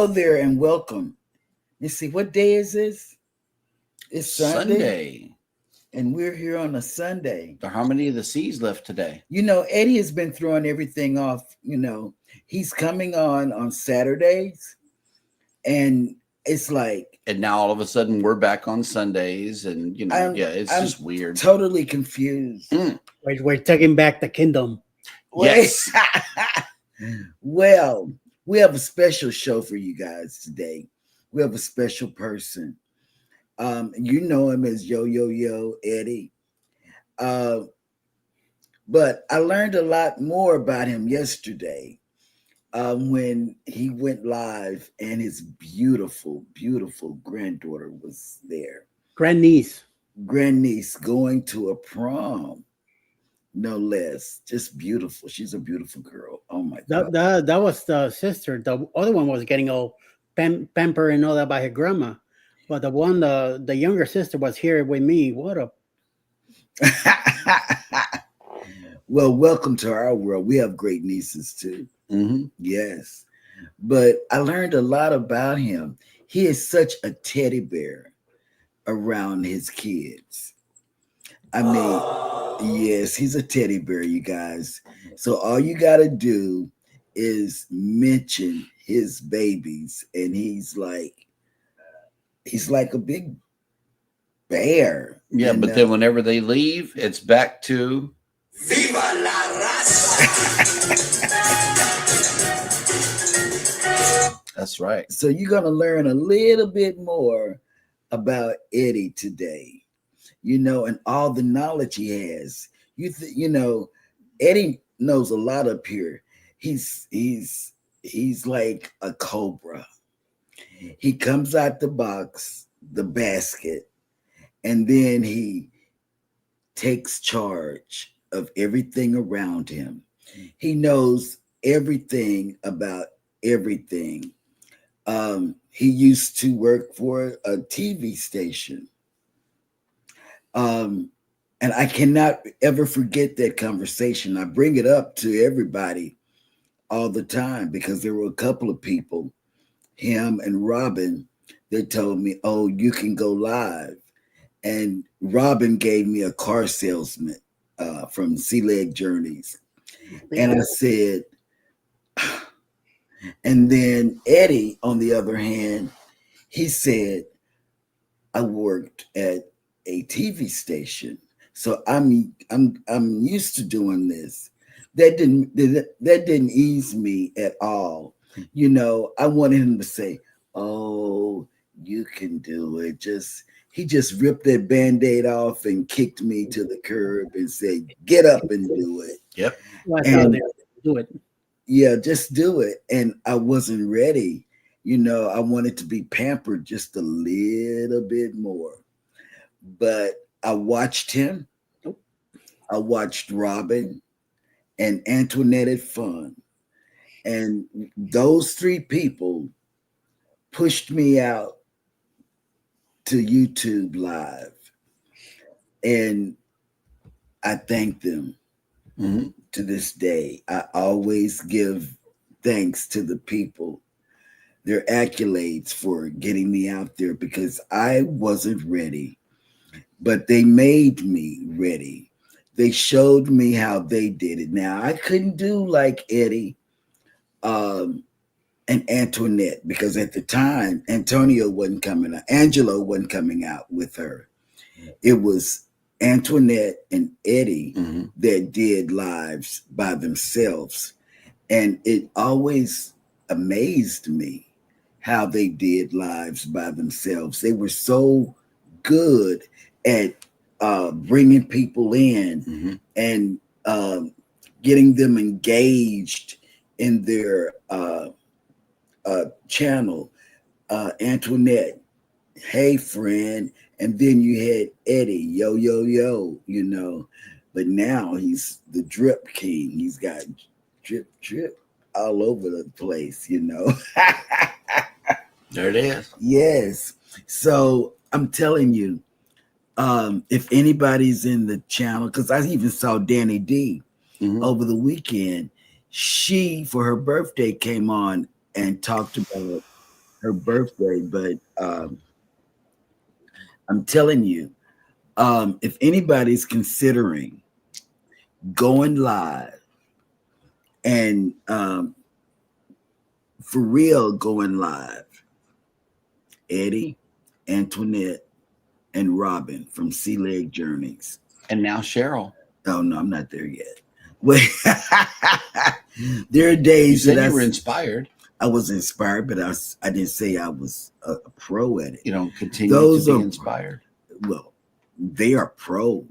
Hello there and welcome. Let's see, what day is this? It's Sunday, Sunday. and we're here on a Sunday. The harmony of the seas left today. Eddie has been throwing everything off. He's coming on Saturdays, and it's like And now all of a sudden we're back on Sundays, and it's I'm just weird. totally confused. Mm. We're taking back the kingdom. Yes. Well, we have a special show for you guys today. We have a special person. You know him as Yo Eddie. But I learned a lot more about him yesterday when he went live and his beautiful, beautiful granddaughter was there. Grandniece. Grandniece going to a prom, no less. Just beautiful. She's a beautiful girl. Oh my God. That was the sister. The other one was getting all pampered and all that by her grandma. But the younger sister was here with me. What a Well, welcome to our world. We have great nieces too. Mm-hmm. Yes. But I learned a lot about him. He is such a teddy bear around his kids. I mean, yes, he's a teddy bear, you guys. So all you got to do is mention his babies, and he's like a big bear. Yeah, but then whenever they leave, it's back to Viva la raza! that's right. So you're going to learn a little bit more about Eddie today, and all the knowledge he has. Eddie knows a lot up here. He's like a cobra. He comes out the box, the basket, and then he takes charge of everything around him. He knows everything about everything. He used to work for a TV station. And I cannot ever forget that conversation. I bring it up to everybody all the time because there were a couple of people, him and Robin, that told me, oh, you can go live. And Robin gave me a car salesman from Sea Leg Journeys. And I said, and then Eddie, on the other hand, he said, I worked at a TV station, so I'm used to doing this. That didn't ease me at all. I wanted him to say, "Oh, you can do it." He just ripped that Band-Aid off and kicked me to the curb and said, "Get up and do it." Yep. And do it. yeah, just do it. And I wasn't ready. I wanted to be pampered just a little bit more. But I watched him. I watched Robin and Antoinette at Fun. And those three people pushed me out to YouTube Live. And I thank them. Mm-hmm. To this day. I always give thanks to the people, their accolades for getting me out there because I wasn't ready, but they made me ready. They showed me how they did it. Now, I couldn't do like Eddie and Antoinette because at the time, Angelo wasn't coming out with her. It was Antoinette and Eddie that did lives by themselves. And it always amazed me how they did lives by themselves. They were so good at bringing people in and getting them engaged in their channel. Antoinette, hey friend. And then you had Eddie, yo, but now he's the drip king. He's got drip all over the place, There it is. Yes. So I'm telling you, if anybody's in the channel, because I even saw Danny D over the weekend, she, for her birthday, came on and talked about her birthday, but I'm telling you, if anybody's considering going live and for real going live, Eddie, Antoinette, and Robin from Sea Leg Journeys. And now Sheryl. Oh no, I'm not there yet. Wait, there are You days said that you were inspired. I was inspired, but I didn't say I was a pro at it. You know, continue Those to be are- inspired. Well, they are pros.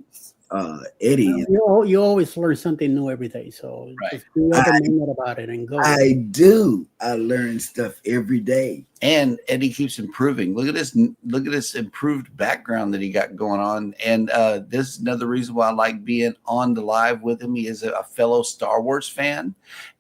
Eddie, You always learn something new every day. So Right. just be open-minded about it and go. I do. I learn stuff every day. And Eddie keeps improving. Look at this. Look at this improved background that he got going on. And this is another reason why I like being on the live with him. He is a fellow Star Wars fan.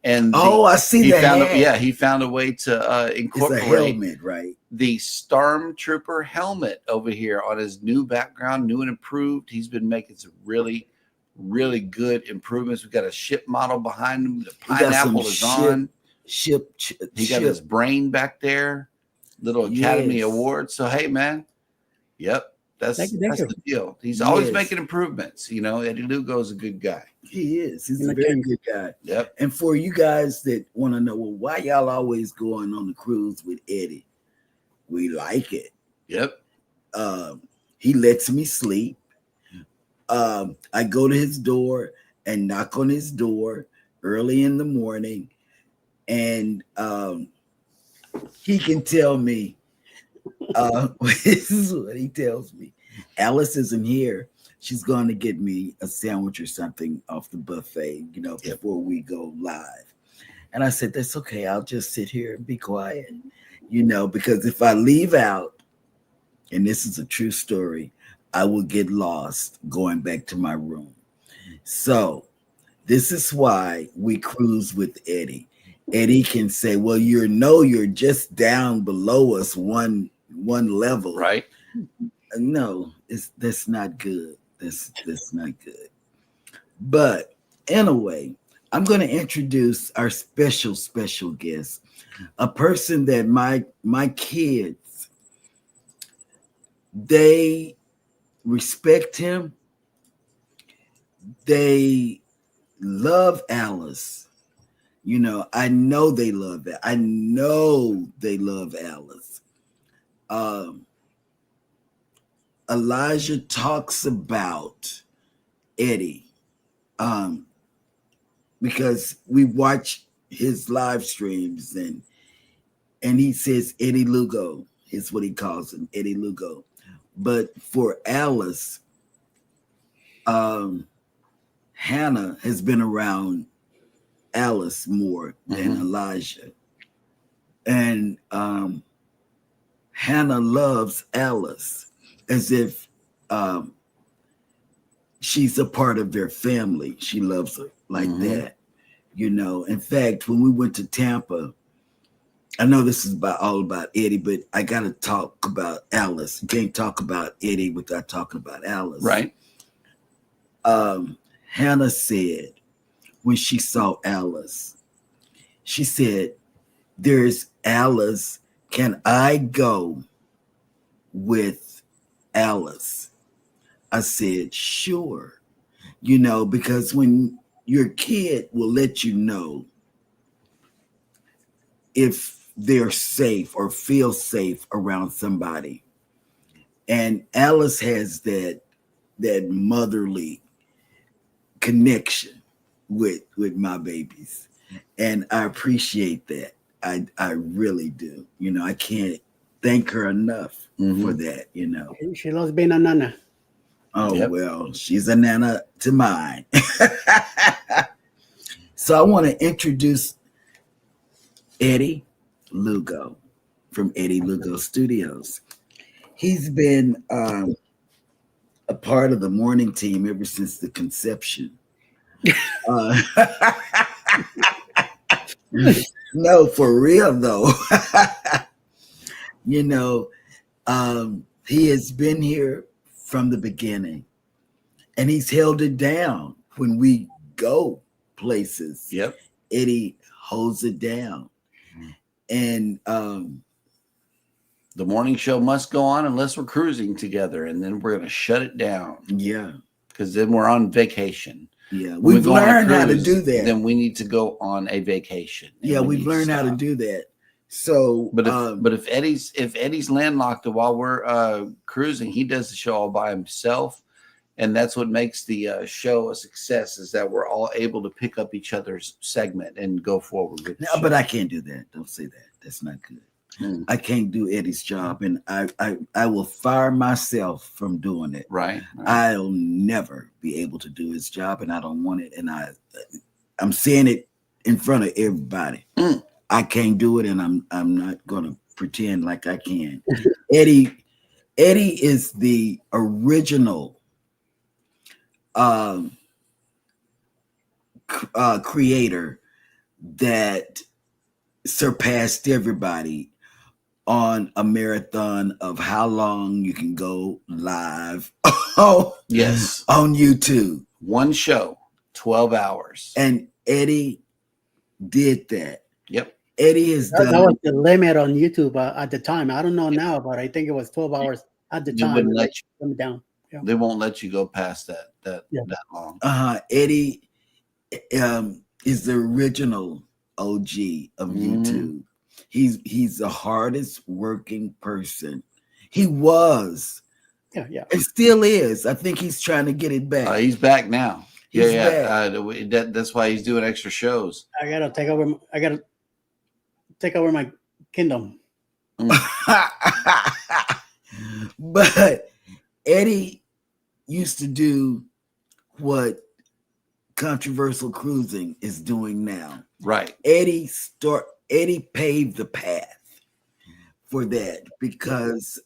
And I see he that. found he found a way to It's a incorporate helmet, right? the Stormtrooper helmet over here on his new background, new and improved. He's been making some really, really good improvements. We've got a ship model behind him. The got some pineapple is on. He got his brain back there. Little Academy Yes. Award. So hey, man, yep, that's Thank you. the deal. He's always Yes. making improvements. You know, Eddie Lugo's a good guy. He is. He's And a the very king. good guy. Yep. And for you guys that want to know, well, why y'all always going on the cruise with Eddie? We like it. Yep. He lets me sleep. I go to his door and knock on his door early in the morning, and he can tell me. This is what he tells me. Alice isn't here. She's going to get me a sandwich or something off the buffet, before we go live. And I said, that's okay. I'll just sit here and be quiet, because if I leave out, and this is a true story, I will get lost going back to my room. So this is why we cruise with Eddie. Eddie can say, well, you're just down below us one level. Right. No, that's not good. That's not good. But anyway, I'm going to introduce our special guest, a person that my kids, they respect him. They love Alice. I know they love it. I know they love Alice. Elijah talks about Eddie because we watch his live streams and he says Eddie Lugo is what he calls him, Eddie Lugo. But for Alice, Hannah has been around Alice more than Elijah. And Hannah loves Alice as if she's a part of their family. She loves her like that. In fact, when we went to Tampa, I know this is all about Eddie, but I got to talk about Alice. You can't talk about Eddie without talking about Alice. Right. Hannah said when she saw Alice, she said, there's Alice. Can I go with Alice? I said, sure. Because when your kid will let you know if they're safe or feel safe around somebody. And Alice has that motherly connection with my babies. And I appreciate that. I really do. I can't thank her enough for that, She loves being a nana. Oh, Yep. well, she's a nana to mine. So I want to introduce Eddie Lugo from Eddie Lugo Studios. He's been a part of the morning team ever since the conception. No, for real though. He has been here from the beginning, and he's held it down when we go places. Yep. Eddie holds it down. And The morning show must go on unless we're cruising together, and then we're going to shut it down. Yeah. Because then we're on vacation. Yeah. When We've we go on a learned how to cruise, do that. Then we need to go on a vacation. Yeah, we've learned how to do that. So, but if Eddie's landlocked while we're cruising, he does the show all by himself, and that's what makes the show a success. Is that we're all able to pick up each other's segment and go forward with it. But I can't do that. Don't say that. That's not good. I can't do Eddie's job, and I will fire myself from doing it. Right. I'll never be able to do his job, and I don't want it. And I'm saying it in front of everybody. I can't do it, and I'm not gonna pretend like I can. Eddie is the original creator that surpassed everybody on a marathon of how long you can go live. Yes, on YouTube. One show, 12 hours. And Eddie did that. Yep. Eddie has done. That was the limit on YouTube at the time. I don't know now, but I think it was 12 hours at the time. Wouldn't let you down. Yeah. They won't let you go past that long. Eddie is the original OG of YouTube. He's the hardest working person. He was. Yeah. It still is. I think he's trying to get it back. He's back now. He's Back. That's why he's doing extra shows. I gotta take over my kingdom. But Eddie used to do what Controversial Cruising is doing now. Right. Eddie paved the path for that because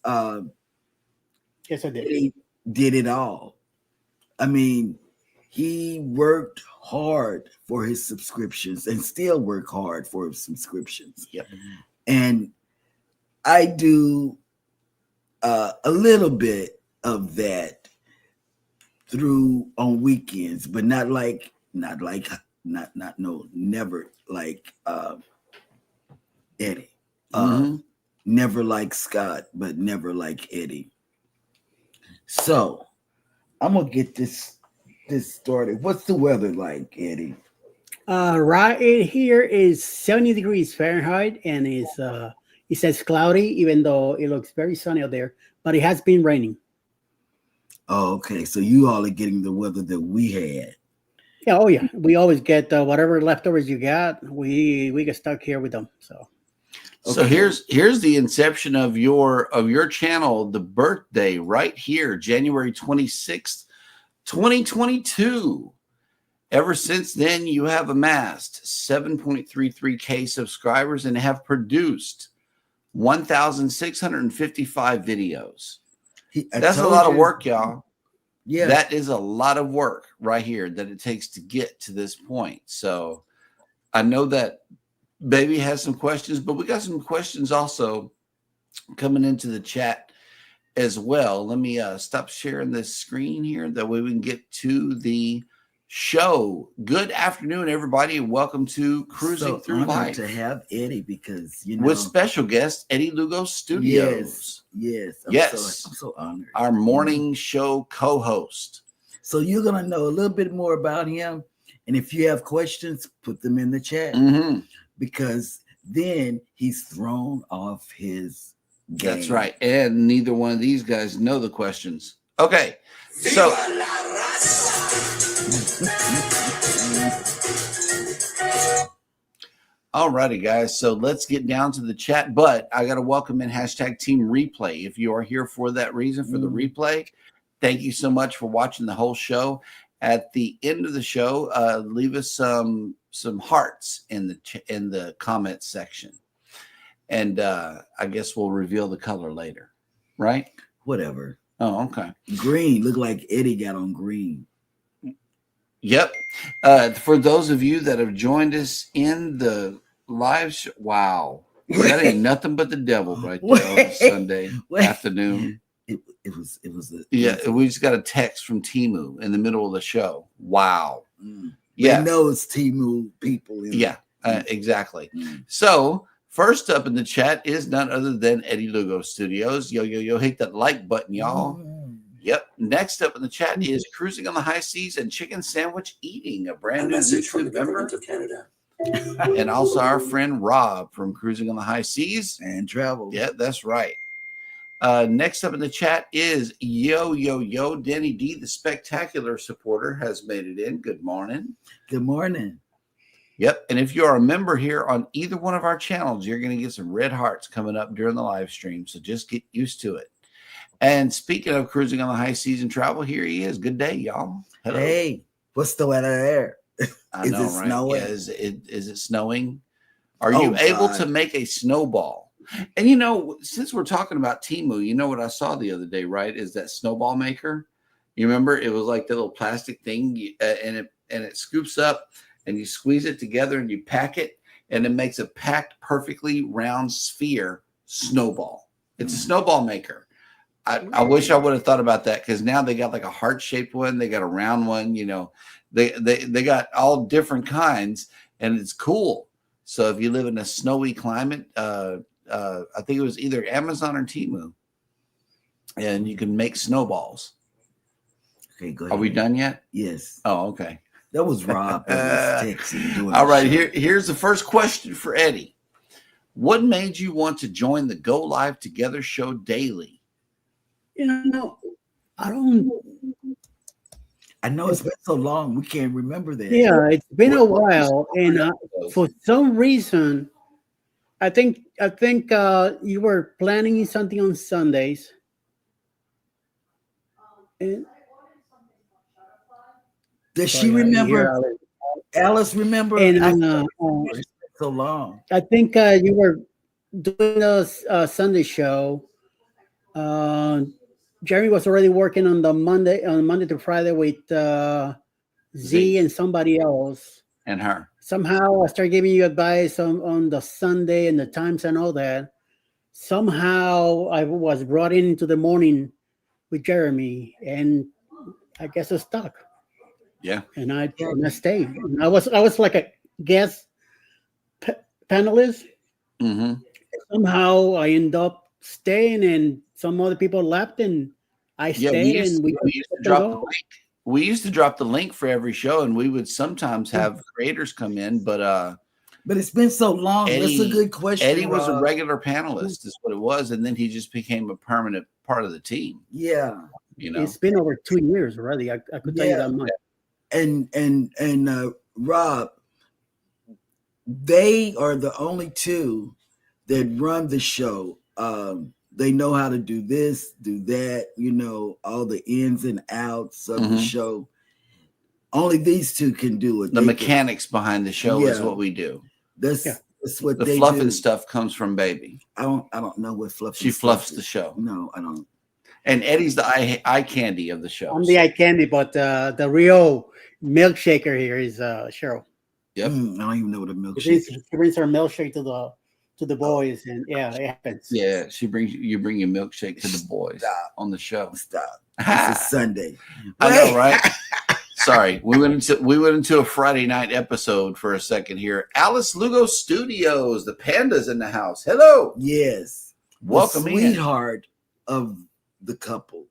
yes, I did. Eddie did it all. I mean, he worked hard for his subscriptions and still work hard for his subscriptions. Yep. And I do a little bit of that through on weekends, but never like Eddie. Never like Scott, but never like Eddie. So I'm gonna get this started. What's the weather like, Eddie? Right here is 70 degrees Fahrenheit, and it says cloudy, even though it looks very sunny out there, but it has been raining. Oh, okay. So you all are getting the weather that we had. Yeah. Oh, yeah. We always get whatever leftovers you got. We get stuck here with them. So. So here's the inception of your channel, the birthday right here, January 26th, 2022. Ever since then, you have amassed 7.33K subscribers and have produced 1,655 videos. That's a lot of work, y'all. Yeah. That is a lot of work right here that it takes to get to this point. So I know that Baby has some questions, but we got some questions also coming into the chat as well. Let me stop sharing this screen here. That way we can get to the show. Good afternoon, everybody, and welcome to Cruising Through Life. To have Eddie, because with special guest Eddie Lugo Studios. Yes. I'm so honored. Our morning show co-host. So you're gonna know a little bit more about him, and if you have questions, put them in the chat. Because then he's thrown off his game. That's right. And neither one of these guys know the questions. Okay. So all righty, guys. So let's get down to the chat. But I got to welcome in #Team Replay. If you are here for that reason, for the replay, thank you so much for watching the whole show. At the end of the show, leave us some hearts in the comments section, and I guess we'll reveal the color later, right? Whatever. Oh, okay. Green. Look like Eddie got on green. Yep. For those of you that have joined us in the live show, wow, that ain't nothing but the devil right there on Sunday afternoon. We just got a text from Timu in the middle of the show. Wow. Yeah. They know it's Timu people. Exactly. So First up in the chat is none other than Eddie Lugo Studios. Yo, yo, yo, hit that like button, y'all. Yep. Next up in the chat is Cruising on the High Seas and Chicken Sandwich Eating, a brand new message from the YouTube member. government of Canada. And also our friend Rob from Cruising on the High Seas and travel. Yeah, that's right. Next up in the chat is Yo, Yo, Yo. Danny D, the spectacular supporter, has made it in. Good morning. Good morning. Yep. And if you are a member here on either one of our channels, you're going to get some red hearts coming up during the live stream. So just get used to it. And speaking of Cruising on the High Seas and travel, here he is. Good day, y'all. Hello. Hey, what's the weather there? I know, it right? snowing? Yeah, is it snowing? Are you able God. to make a snowball? And you know, since we're talking about Temu, you know what I saw the other day, right? Is that snowball maker? You remember? It was like the little plastic thing, and it scoops up, and you squeeze it together, and you pack it, and it makes a packed, perfectly round sphere snowball. It's a snowball maker. I wish I would have thought about that, because now they got like a heart-shaped one, they got a round one, you know, they got all different kinds, and it's cool. So if you live in a snowy climate, I think it was either Amazon or Temu, and you can make snowballs. Okay, go ahead. Are we done yet? Yes. Oh, okay. That was Rob that was texting. Doing All the right, show. here's the first question for Eddie. What made you want to join the Go Live Together show daily? You know, I know it's been so long, we can't remember that. Yeah, it's been a while, and for some reason, I think you were planning something on Sundays. And does she remember? Alice remember? And it's been so long. I think you were doing a Sunday show. Jeremy was already working on Monday to Friday with Z and somebody else. And her. Somehow I started giving you advice on the Sunday and the times and all that. Somehow I was brought into the morning with Jeremy, and I guess I stuck. Yeah. And I stayed. And I was like a guest panelist. Mm-hmm. Somehow I ended up staying, and some other people left, and I stayed. We used to drop the link for every show, and we would sometimes have creators come in, but it's been so long. That's a good question. Eddie was a regular panelist, is what it was, and then he just became a permanent part of the team. Yeah, you know, it's been over 2 years already. I could tell you that much. And Rob, they are the only two that run the show. They know how to do this, do that, you know, all the ins and outs of the show. Only these two can do it. The mechanics behind the show is what we do. That's what the they fluff do. and stuff comes from Baby. I don't know what fluff. She fluffs the show. No, I don't. And Eddie's the eye candy of the show. I'm the eye candy, but the real milkshaker here is Sheryl. Yep. I don't even know what a milkshake is. She brings her milkshake to the boys, and yeah, it happens. Yeah, you bring your milkshake to the boys on the show. Stop. It's a Sunday. I know, right? Sorry, we went into a Friday night episode for a second here. Alice Lugo Studios, the panda's in the house. Hello. Yes. Welcome, the sweetheart of the couple.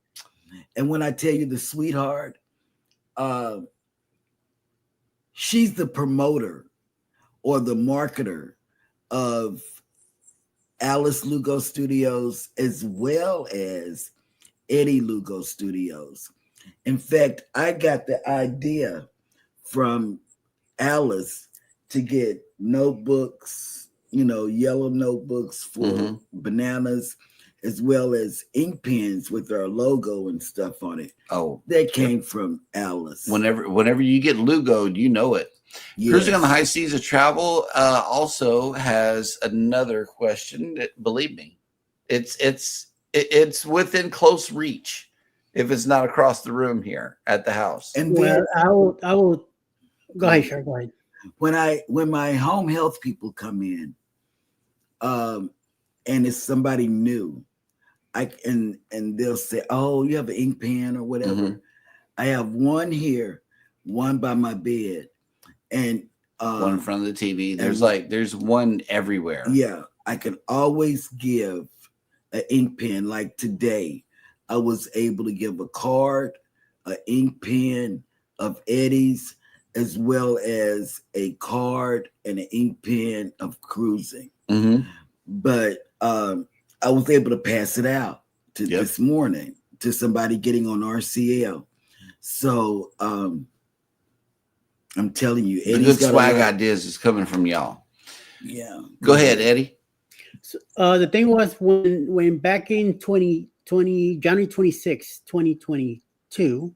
And when I tell you the sweetheart, she's the promoter or the marketer of Alice Lugo Studios as well as Eddie Lugo Studios. In fact, I got the idea from Alice to get notebooks, yellow notebooks for bananas, as well as ink pens with our logo and stuff on it. Oh, that came from Alice. Whenever you get Lugo, you know it. Yes. Cruising on the High Seas of Travel also has another question. Believe me, it's within close reach if it's not across the room here at the house. And then, I will go ahead, sure, go ahead. When my home health people come in, and it's somebody new, and they'll say, "Oh, you have an ink pen or whatever." I have one here, one by my bed, and one in front of the TV. There's one everywhere. Yeah, I can always give an ink pen. Like today, I was able to give a card, an ink pen of Eddie's, as well as a card and an ink pen of Cruising. Mm-hmm. But I was able to pass it out to Yep. this morning to somebody getting on RCL. So I'm telling you, The Eddie's good got swag a lot. ideas is coming from y'all. Yeah. Go ahead, Eddie. So, the thing was when back in 2020, January 26, 2022,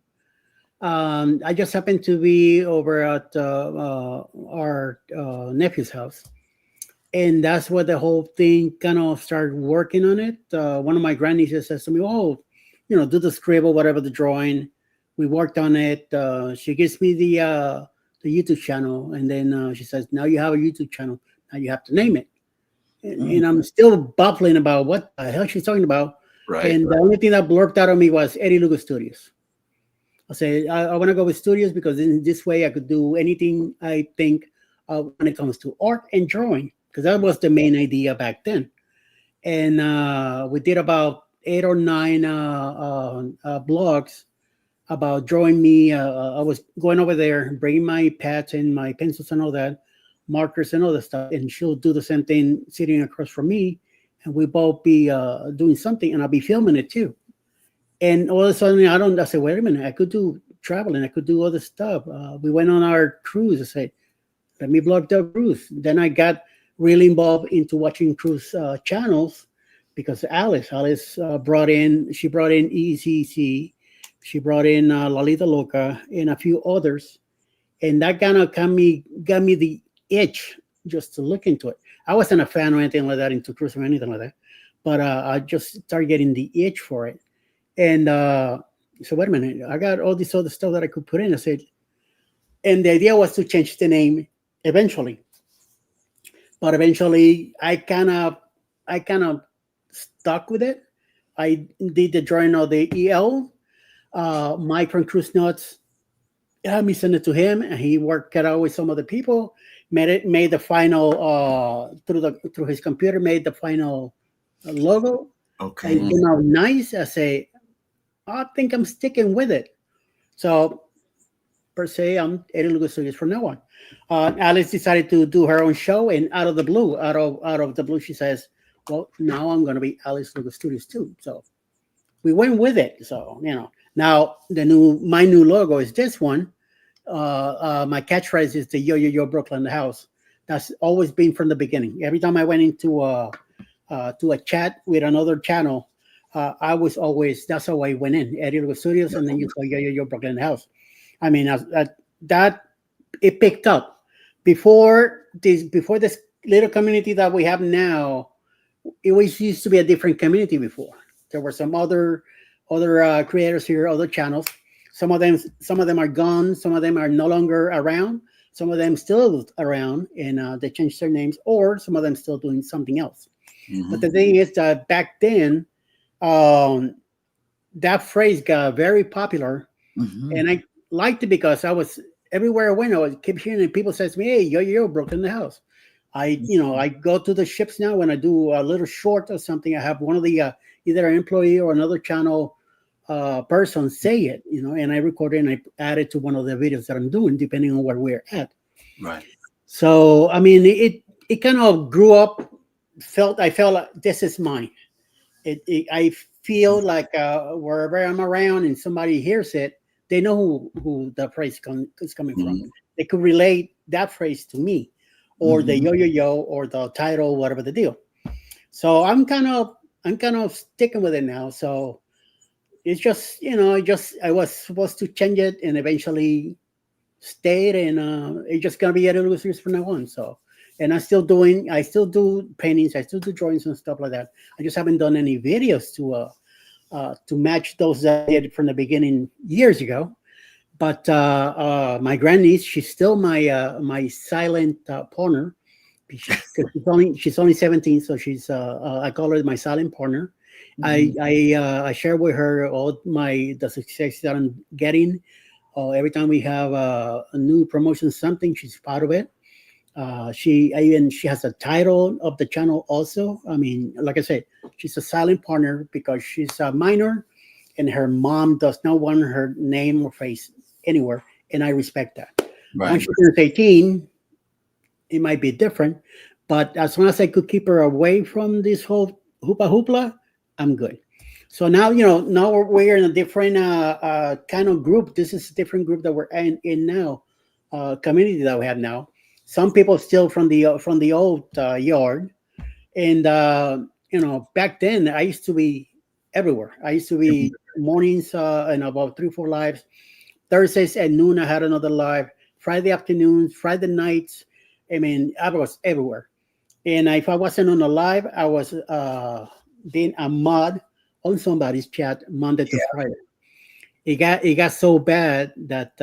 I just happened to be over at our nephew's house. And that's what the whole thing kind of started working on it. One of my grandnieces says to me, "Oh, do the scribble, whatever the drawing." We worked on it. She gives me the YouTube channel, and then she says, "Now you have a YouTube channel. Now you have to name it." And I'm still baffling about what the hell she's talking about. Right. And the only thing that blurted out of me was Eddie Lugo Studios. I say I want to go with studios because in this way I could do anything I think when it comes to art and drawing, because that was the main idea back then. And we did about 8 or 9 blogs about drawing me. I was going over there, bringing my pads and my pencils and all that, markers and other stuff, and she'll do the same thing sitting across from me, and we both be doing something, and I'll be filming it too. And all of a sudden, I said, wait a minute, I could do traveling, I could do other stuff. We went on our cruise. I said, let me blog the cruise. Then I got really involved into watching cruise channels because Alice brought in ECC, she brought in Lalita Loca and a few others, and that kind of got me the itch just to look into it. I wasn't a fan or anything like that into cruise or anything like that, but I just started getting the itch for it. And so wait a minute, I got all this other stuff that I could put in. I said, and the idea was to change the name eventually. But eventually I kind of stuck with it. I did the drawing of the EL. Mike from Cruise Nuts had me send it to him, and he worked it out with some other people. Made the final through his computer. Made the final logo. Okay. And came out nice. I say, I think I'm sticking with it. So per se, I'm Eddie Lugo Studios from now on. Alice decided to do her own show, and out of the blue, she says, "Well, now I'm going to be Alice Lugo Studios too." So we went with it. So now my new logo is this one. My catchphrase is the "Yo Yo Yo Brooklyn the house." That's always been from the beginning. Every time I went into to a chat with another channel, I was always, that's how I went in, Eddie Lugo Studios, and then you go, yo, Brooklyn House. I mean, that it picked up before this little community that we have now. It was used to be a different community before. There were some other creators here, other channels. Some of them are gone. Some of them are no longer around. Some of them still around, and they changed their names, or some of them still doing something else. Mm-hmm. But the thing is that back then, that phrase got very popular, and I liked it because I was everywhere I went. I would keep hearing people say to me, "Hey, yo, Brooklyn the house." I go to the ships now when I do a little short or something. I have one of the either an employee or another channel person say it, and I record it and I add it to one of the videos that I'm doing, depending on where we're at. Right. So I mean, it kind of grew up. I felt like this is mine. I feel like wherever I'm around and somebody hears it, they know who the phrase is coming from. They could relate that phrase to me, or the yo yo yo, or the title, whatever the deal. So I'm kind of sticking with it now. So it's just I was supposed to change it and eventually stayed, and it's just gonna be a little serious from now on. So. And I still do paintings, I still do drawings and stuff like that. I just haven't done any videos to match those that I did from the beginning years ago. But my grandniece, she's still my silent partner. She's only 17, so she's I call her my silent partner. I share with her all the success that I'm getting. Every time we have a new promotion, something, she's part of it. She has a title of the channel also. I mean, like I said, she's a silent partner because she's a minor, and her mom does not want her name or face anywhere, and I respect that. Right. Once she turns 18, it might be different, but as long as I could keep her away from this whole hoopla, I'm good. So now, now we're in a different kind of group. This is a different group that we're in now, community that we have now. Some people still from the old yard, and back then I used to be everywhere. I used to be mornings and about 3 4 lives. Thursdays at noon I had another live. Friday afternoons, Friday nights. I mean, I was everywhere. And if I wasn't on a live, I was being a mod on somebody's chat Monday to Friday. It got so bad that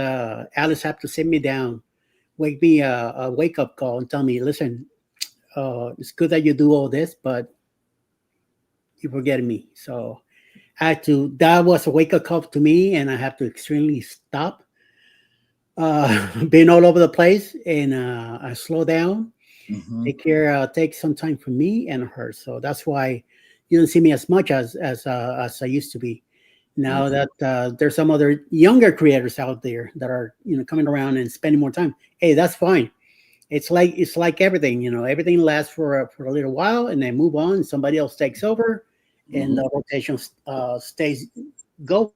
Alice had to sit me down, wake me a wake up call, and tell me, listen, it's good that you do all this, but you're forgetting me. So I had to. That was a wake up call to me, and I have to extremely stop being all over the place and I slow down, take some time for me and her. So that's why you don't see me as much as I used to be. Now that there's some other younger creators out there that are coming around and spending more time. Hey, that's fine. It's like everything. Everything lasts for a little while and then move on. Somebody else takes over, and the rotation stays going.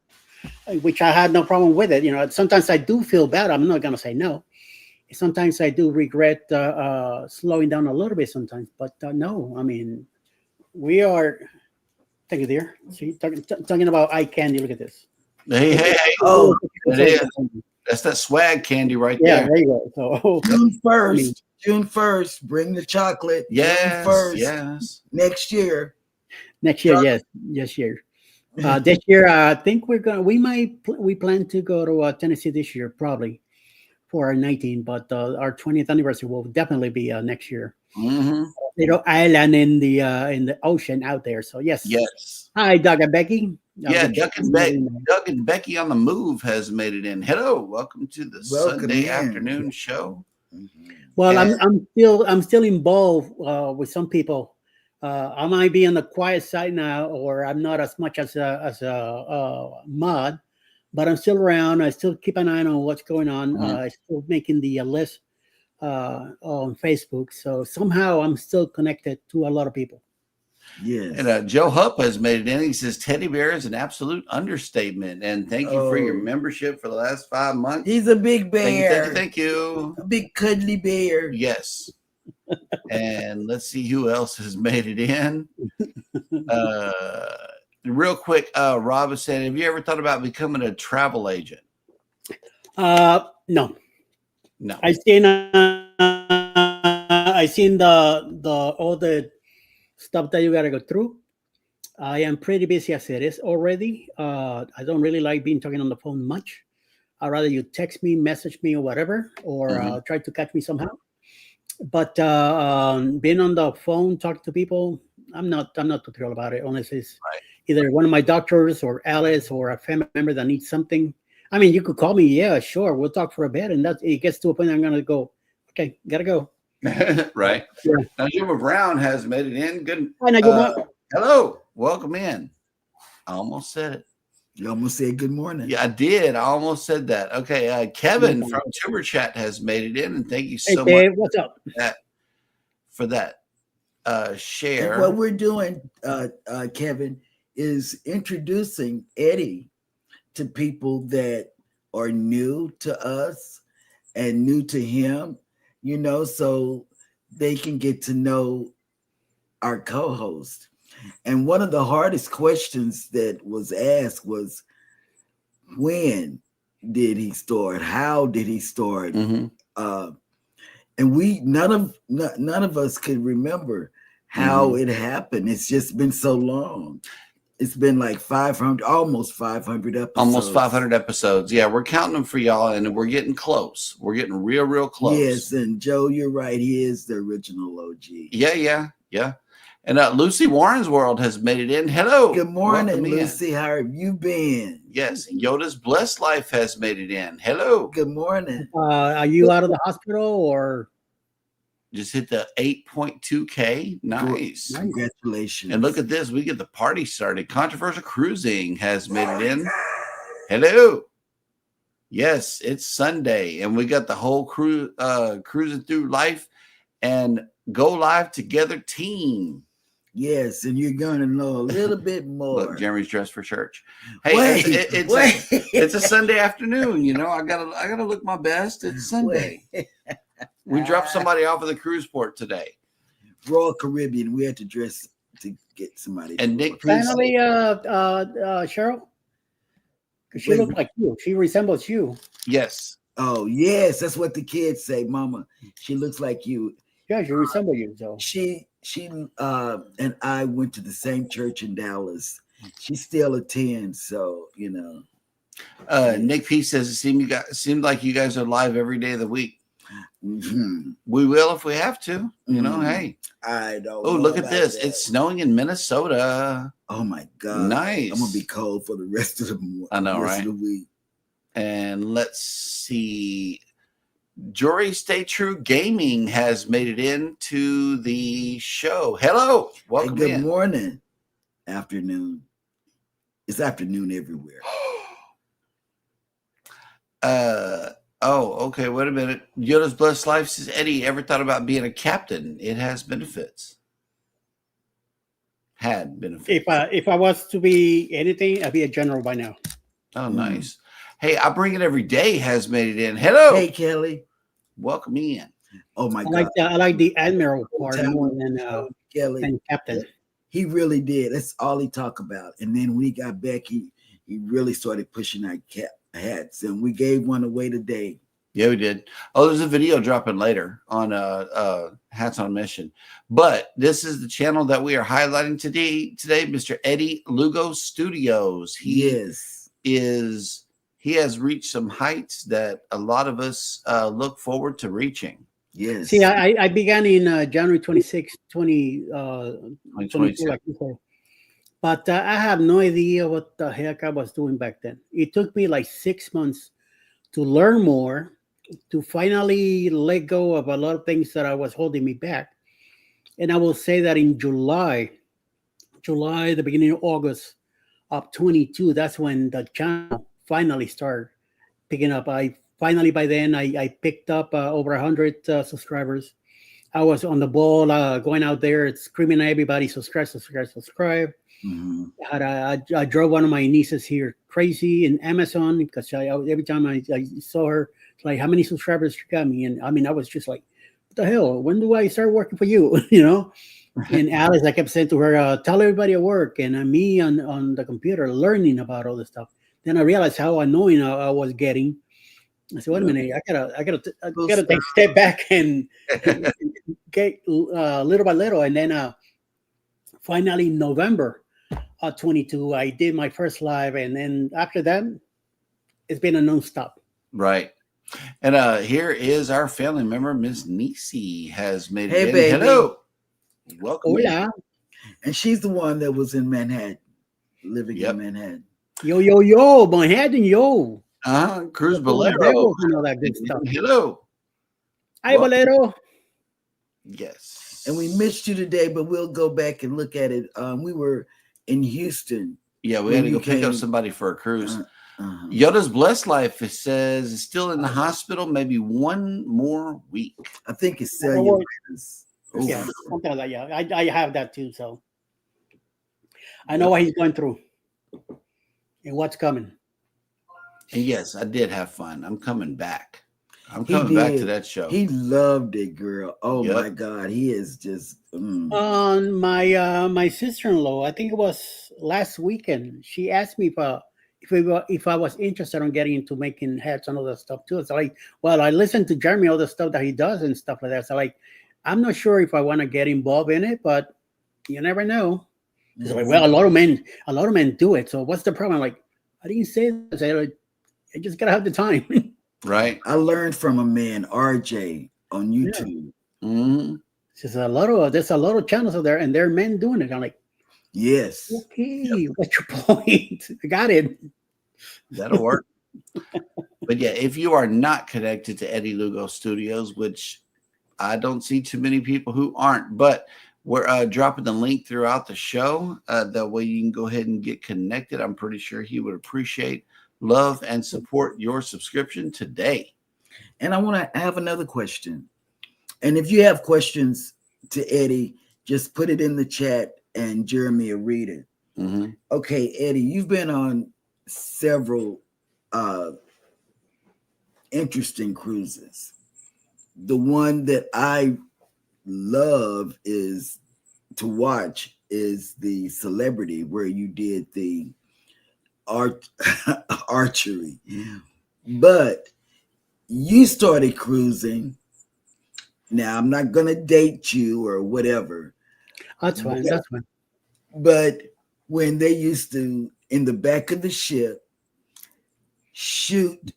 Which I had no problem with it. Sometimes I do feel bad. I'm not gonna say no. Sometimes I do regret slowing down a little bit sometimes, but no. I mean, we are. Thank you, dear. See, talking about eye candy. Look at this. Hey. Oh, it is. That's that swag candy right Yeah, there. there you go. So June 1st, bring the chocolate. Yes, June 1st, yes. next year. next year, yes, year. This year, I think we plan to go to Tennessee this year, probably for our 19th, but our 20th anniversary will definitely be next year. Little island in the ocean out there. So yes. Hi, Doug and Becky. Yeah, Doug and Becky on the move has made it in. Hello, welcome to the Sunday afternoon show. Well, I'm still involved with some people. I might be on the quiet side now, or I'm not as much as a mod, but I'm still around. I still keep an eye on what's going on. I'm still making the list on Facebook. So somehow I'm still connected to a lot of people. Yes. And Joe Hupp has made it in. He says teddy bear is an absolute understatement. And thank you for your membership for the last 5 months. He's a big bear. Thank you. A big cuddly bear. Yes. And let's see who else has made it in. Real quick, Rob is saying, have you ever thought about becoming a travel agent? No. I seen the all the stuff that you gotta go through. I am pretty busy as it is already. I don't really like being talking on the phone much. I'd rather you text me, message me, or whatever, or try to catch me somehow. But being on the phone, talking to people, I'm not too thrilled about it. Unless it's either one of my doctors or Alice or a family member that needs something. I mean, you could call me. Yeah, sure. We'll talk for a bit. And it gets to a point I'm going to go, okay, got to go. Right. Yeah. Now, Juma Brown has made it in. Good. Hi, hello. Welcome in. I almost said it. You almost said good morning. Yeah, I did. I almost said that. Okay. Kevin from Tumor Chat has made it in. And thank you so much. What's up? For that share. And what we're doing, Kevin, is introducing Eddie to people that are new to us and new to him, so they can get to know our co-host. And one of the hardest questions that was asked was, when did he start? How did he start? And none of us could remember how it happened. It's just been so long. It's been like 500, almost 500 episodes. Almost 500 episodes. Yeah, we're counting them for y'all, and we're getting close. We're getting real close. Yes, and Joe, you're right. He is the original OG. Yeah. And Lucy Warren's World has made it in. Hello. Good morning, Lucy. How have you been? Yes, Yoda's Blessed Life has made it in. Hello. Good morning. Are you out of the hospital or? just hit the 8.2K. Nice. Congratulations. And look at this. We get the party started. Controversial Cruising has made it in. Hello. Yes, it's Sunday, and we got the whole crew cruising through life and go live together team. Yes, and you're going to know a little bit more. Look, Jeremy's dressed for church. Hey, it's a Sunday afternoon. You know, I gotta look my best. It's Sunday. We dropped somebody off at the cruise port today. Royal Caribbean. We had to dress to get somebody. And Nick, finally, Cheryl, because she looks like you. She resembles you. Yes. Oh, yes. That's what the kids say, Mama. She looks like you. Yeah, she resembles you. So she and I went to the same church in Dallas. She still attends, so you know. Nick P says it seemed like you guys are live every day of the week. Mm-hmm. We will if we have to. You know, hey. I don't. Oh, look at this! That. It's snowing in Minnesota. Oh my God! Nice. I'm gonna be cold for the rest of the. I know, rest right? Of the week. And let's see. Jory Stay True Gaming has made it into the show. Hello, welcome. Hey, good morning, afternoon. It's afternoon everywhere. Oh, okay. Wait a minute. Yoda's Blessed Life says, Eddie, ever thought about being a captain? It has benefits. Had benefits. If I was to be anything, I'd be a general by now. Oh, nice. Hey, I Bring It Every Day has made it in. Hello. Hey, Kelly. Welcome in. Oh my God. I like the admiral part more than Kelly than captain. He really did. That's all he talked about. And then when he got back, he really started pushing our hats, and we gave one away today. Yeah, we did. Oh, there's a video dropping later on Hats on Mission. But this is the channel that we are highlighting today, Mr. Eddie Lugo Studios. He has reached some heights that a lot of us look forward to reaching. Yes. See, I began in January 26, 2022, like you said. But I have no idea what the heck I was doing back then. It took me like 6 months to learn more, to finally let go of a lot of things that I was holding me back. And I will say that in July, the beginning of August of 22, that's when the channel finally started picking up. By then, I picked up over 100 subscribers. I was on the ball, going out there, screaming at everybody, subscribe. Mm-hmm. I drove one of my nieces here crazy in Amazon because every time I saw her, it's like, how many subscribers you got me? And I mean, I was just like, what the hell? When do I start working for you? You know? And Alice, I kept saying to her, tell everybody at work, and me on the computer learning about all this stuff. Then I realized how annoying I was getting. I said, wait a minute, I gotta take a step back and get little by little. And then finally in November 22, I did my first live. And then after that, it's been a nonstop. Right. And here is our family member, Miss Nisi has made it in. Baby. Hello. Welcome. Hola. And she's the one that was in Manhattan, living in Manhattan. Yo, Manhattan, yo. Cruz Bolero. And all that good stuff. Hello. Hi, Bolero. Yes. And we missed you today, but we'll go back and look at it. We were in Houston. Yeah, we had to go pick up somebody for a cruise. Yoda's Blessed Life, it says, is still in the hospital, maybe one more week. I think it's cellular. Yeah, something like that. Yeah, I have that too. So I know what he's going through and what's coming. And yes, I did have fun. I'm coming back. I'm coming back to that show. He loved it, girl. Oh my God, he is just. On my sister-in-law, I think it was last weekend. She asked me if I was interested in getting into making hats and all that stuff too. So I listened to Jeremy, all the stuff that he does and stuff like that. So I'm not sure if I want to get involved in it, but you never know. Mm-hmm. Like, well, a lot of men do it. So what's the problem? Like, I didn't say that. I said, I just gotta have the time. Right. I learned from a man, RJ, on YouTube. Yeah. Mm-hmm. There's a lot of channels out there, and there are men doing it. I'm like, yes. Okay, what's your point? I got it. That'll work. But yeah, if you are not connected to Eddie Lugo Studios, which I don't see too many people who aren't, but we're dropping the link throughout the show. That way you can go ahead and get connected. I'm pretty sure he would appreciate, love, and support your subscription today. And I want to have another question. And if you have questions to Eddie, just put it in the chat and Jeremy will read it. Mm-hmm. Okay, Eddie, you've been on several interesting cruises. The one that I love is to watch is the Celebrity, where you did the archery. But you started cruising. Now I'm not gonna date you or whatever. That's fine. That's fine. But when they used to, in the back of the ship, shoot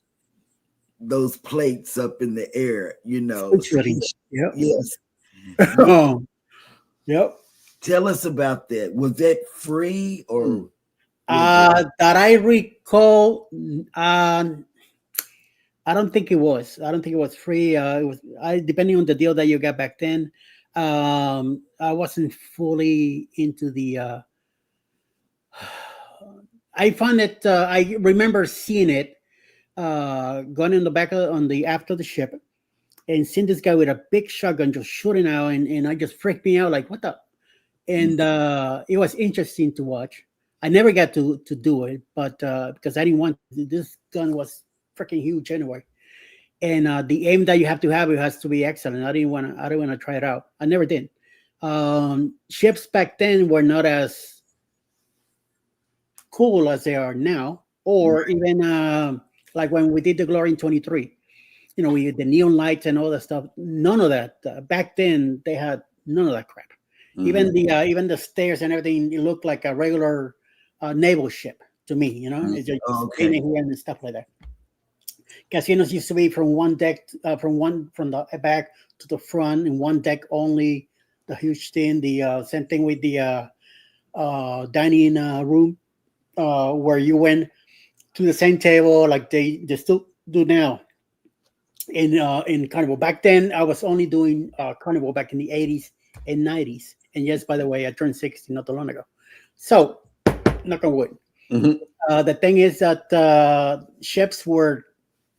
those plates up in the air, Shooting. Yep. Yes. Oh, yep. Tell us about that. Was that free or? That I recall, I don't think it was. I don't think it was free. It was depending on the deal that you got back then. I wasn't fully into the. I found it. I remember seeing it, going in the back on the aft of the ship, and seeing this guy with a big shotgun just shooting out, and I just freaked me out. Like, what the? And it was interesting to watch. I never got to do it, but because I didn't want this gun was freaking huge anyway, and the aim that you have to have, it has to be excellent. I didn't want to try it out. I never did. Ships back then were not as cool as they are now, or even like when we did the Glory in 23. We had the neon lights and all that stuff. None of that back then. They had none of that crap. Mm-hmm. Even the stairs and everything, it looked like a regular naval ship to me. It's just painted here and stuff like that. Casinos used to be from one deck, from the back to the front, and one deck only. The huge thing. The same thing with the dining room, where you went to the same table like they still do now. In Carnival back then, I was only doing Carnival back in the 80s and 90s. And yes, by the way, I turned 60 not too long ago. So, knock on wood. Mm-hmm. The thing is that ships were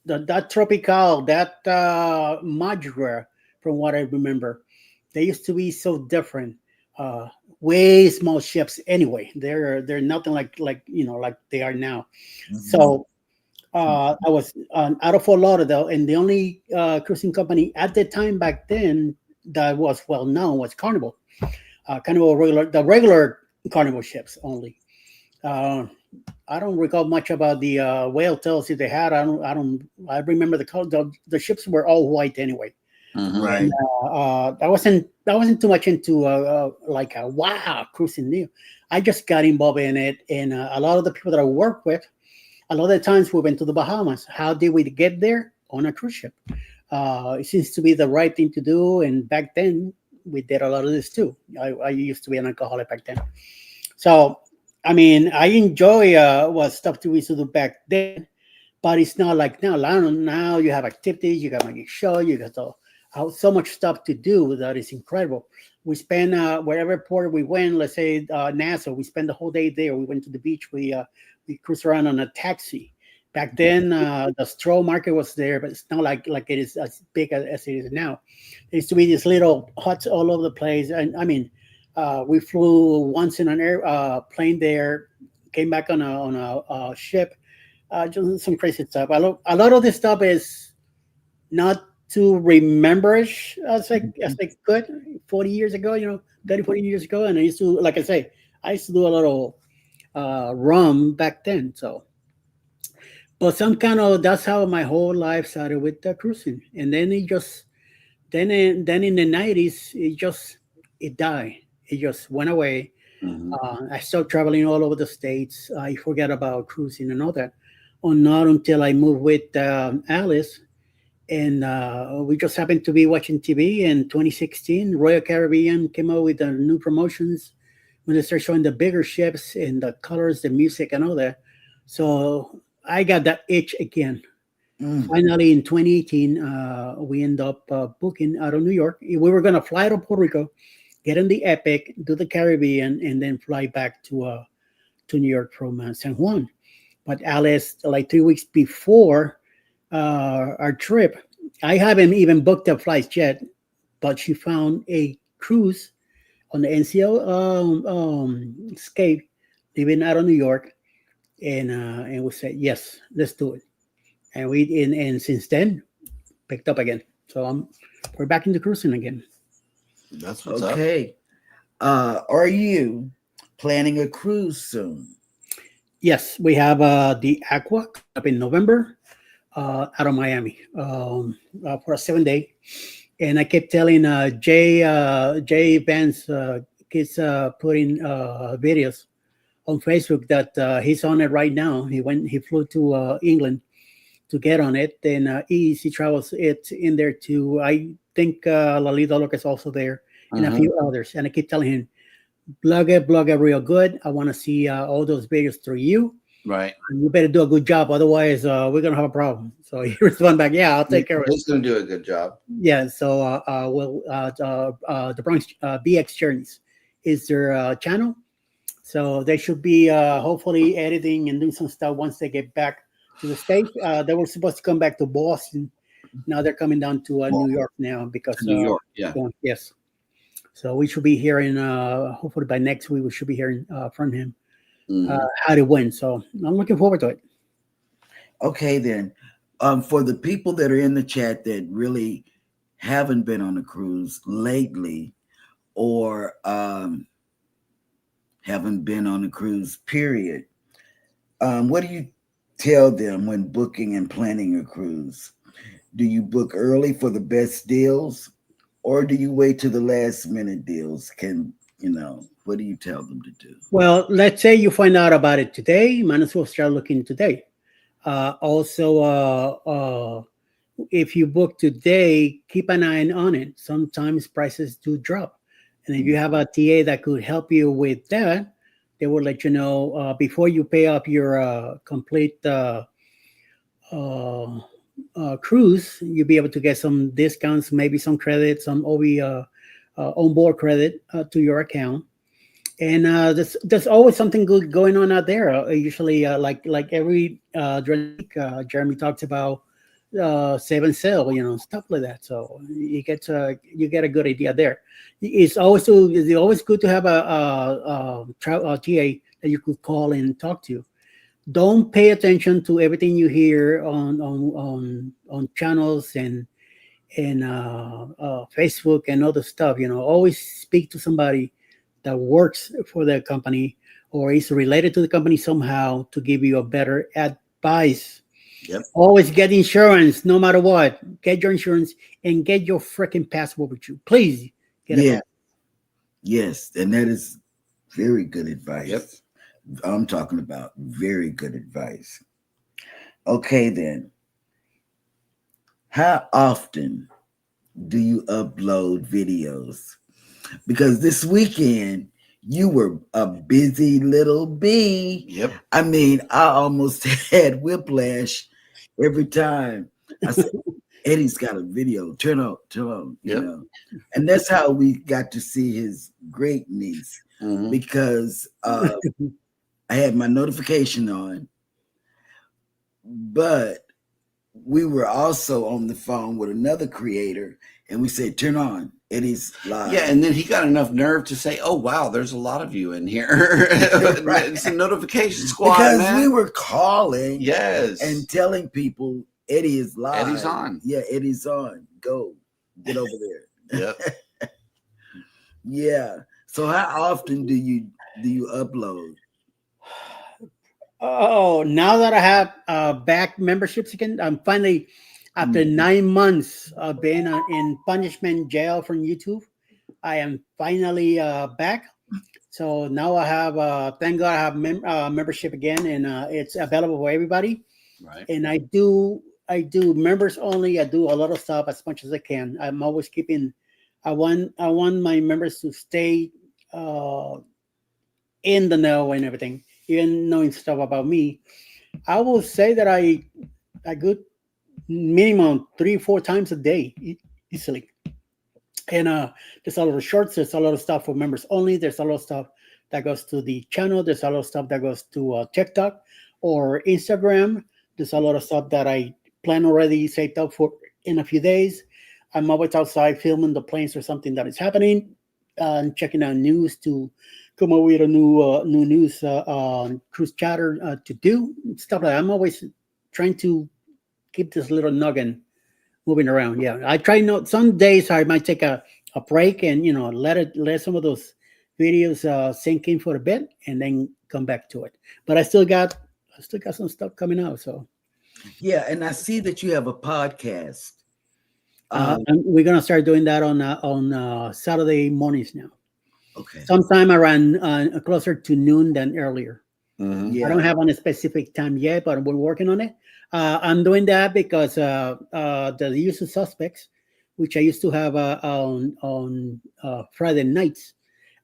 that tropical, that modular, from what I remember, they used to be so different. Way small ships anyway. They're nothing like they are now. Mm-hmm. So I was out of Fort Lauderdale, and the only cruising company at the time back then that was well known was Carnival. The regular Carnival ships only. I don't recall much about the whale tails if they had. I remember the ships were all white anyway. Mm-hmm. Right. And, I wasn't too much into wow cruising new. I just got involved in it, and a lot of the people that I work with, a lot of the times we went to the Bahamas. How did we get there? On a cruise ship. It seems to be the right thing to do, and back then we did a lot of this too. I used to be an alcoholic back then, so I mean I enjoy what stuff we used to do back then, but it's not like now. Now you have activities, you got magic show, you got so much stuff to do that is incredible. We spend wherever port we went. Let's say Nassau, we spend the whole day there. We went to the beach. We cruised around on a taxi. Back then, the stroll market was there, but it's not like it is as big as it is now. There used to be these little huts all over the place. And I mean, we flew once in an plane there, came back on a ship, just some crazy stuff. A lot of this stuff is not to remember-ish as I could 40 years ago, 30, 40 years ago. And I used to, like I say, I used to do a little rum back then. So. But that's how my whole life started with the cruising, and then in the 90s it died. It just went away. Mm-hmm. I started traveling all over the states. I forgot about cruising and all that, or not until I moved with Alice, and we just happened to be watching TV in 2016. Royal Caribbean came out with the new promotions when they started showing the bigger ships and the colors, the music, and all that. So I got that itch again. Mm. Finally, in 2018, we end up booking out of New York. We were going to fly to Puerto Rico, get in the Epic, do the Caribbean, and then fly back to New York from San Juan. But Alice, like 3 weeks before our trip, I haven't even booked the flights yet, but she found a cruise on the NCL Escape, leaving out of New York, and we said yes, let's do it. And since then picked up again. So we're back into cruising again. That's what's up. Okay. Are you planning a cruise soon? Yes, we have the Aqua coming up in November out of Miami for a 7 day. And I kept telling Jay Vance keeps putting videos on Facebook that he's on it right now. He flew to England to get on it. Then EEC Travels it's in there too. I think Lalito Look is also there and a Mhm. few others. And I keep telling him, blog it real good. I want to see all those videos through you. Right. And you better do a good job. Otherwise, we're going to have a problem. So he responded back, yeah, I'll take care of it. He's going to do a good job. Yeah. So the Bronx BX Journeys is their channel. So they should be hopefully editing and doing some stuff once they get back to the States. They were supposed to come back to Boston. Now they're coming down to New York now because New York, yeah. Yes. So we should be hearing, hopefully by next week, we should be hearing from him Mhm. how to win. So I'm looking forward to it. Okay, then. For the people that are in the chat that really haven't been on a cruise lately, or haven't been on a cruise, period, what do you tell them when booking and planning a cruise? Do you book early for the best deals, or do you wait to the last minute deals? What do you tell them to do? Well, let's say you find out about it today, you might as well start looking today. Also, if you book today, keep an eye on it. Sometimes prices do drop. And if you have a TA that could help you with that, they will let you know before you pay up your complete uh, cruise. You'll be able to get some discounts, maybe some credit, some OB onboard credit to your account. And there's always something good going on out there. Usually, like every during the week, Jeremy talks about save and sell, stuff like that. So you get a good idea there. It's always good to have a TA that you could call and talk to. Don't pay attention to everything you hear on channels and Facebook and other stuff. Always speak to somebody that works for the company or is related to the company somehow to give you a better advice. Yep. Always get insurance, no matter what. Get your insurance and get your freaking passport with you. Please get it. Yes, and that is very good advice. Yep. I'm talking about very good advice. Okay, then. How often do you upload videos? Because this weekend you were a busy little bee. Yep. I mean, I almost had whiplash every time I said, Eddie's got a video. Turn on, Yep. And that's how we got to see his great niece Mhm. because I had my notification on, but we were also on the phone with another creator and we said, turn on Eddie's live. Yeah, and then he got enough nerve to say, "Oh wow, there's a lot of you in here." Right. It's a notification squad, Because man. we were calling Yes. and telling people Eddie is live. Eddie's on. Yeah, Eddie's on. Go. Get over there. Yep. Yeah. So how often do you upload? Oh, now that I have back memberships again, I'm finally, after 9 months of being in punishment jail from YouTube, I am finally back. So now I have, thank God, I have membership again, and it's available for everybody. Right. And I do members only. I do a lot of stuff as much as I can. I'm always keeping. I want my members to stay in the know and everything, even knowing stuff about me. I will say that I good minimum 3 4 times a day easily. And there's a lot of shorts. There's a lot of stuff for members only. There's a lot of stuff that goes to the channel. There's a lot of stuff that goes to TikTok or Instagram. There's a lot of stuff that I plan already saved up for in a few days. I'm always outside filming the planes or something that is happening, and checking out news to come up with a new news cruise chatter to do stuff like that. I'm always trying to keep this little noggin moving around. Yeah, I try not. Some days I might take a break and let some of those videos sink in for a bit and then come back to it. But I still got some stuff coming out. So Yeah, and I see that you have a podcast. and we're gonna start doing that on Saturday mornings now. Okay. Sometime around closer to noon than earlier. Mhm. I don't Yeah. have on a specific time yet, but we're working on it. I'm doing that because the usual suspects, which I used to have on Friday nights.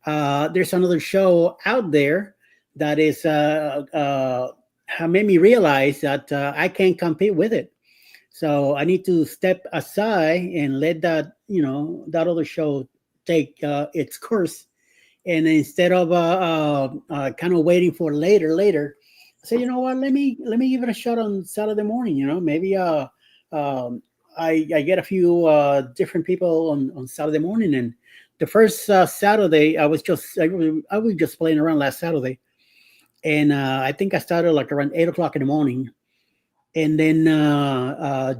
There's another show out there that is have made me realize that I can't compete with it. So I need to step aside and let that other show take its course. And instead of kind of waiting for later, I say, you know what? Let me give it a shot on Saturday morning. Maybe um, I get a few different people on Saturday morning. And the first Saturday, I was just playing around last Saturday, and I think I started like around 8 o'clock in the morning. And then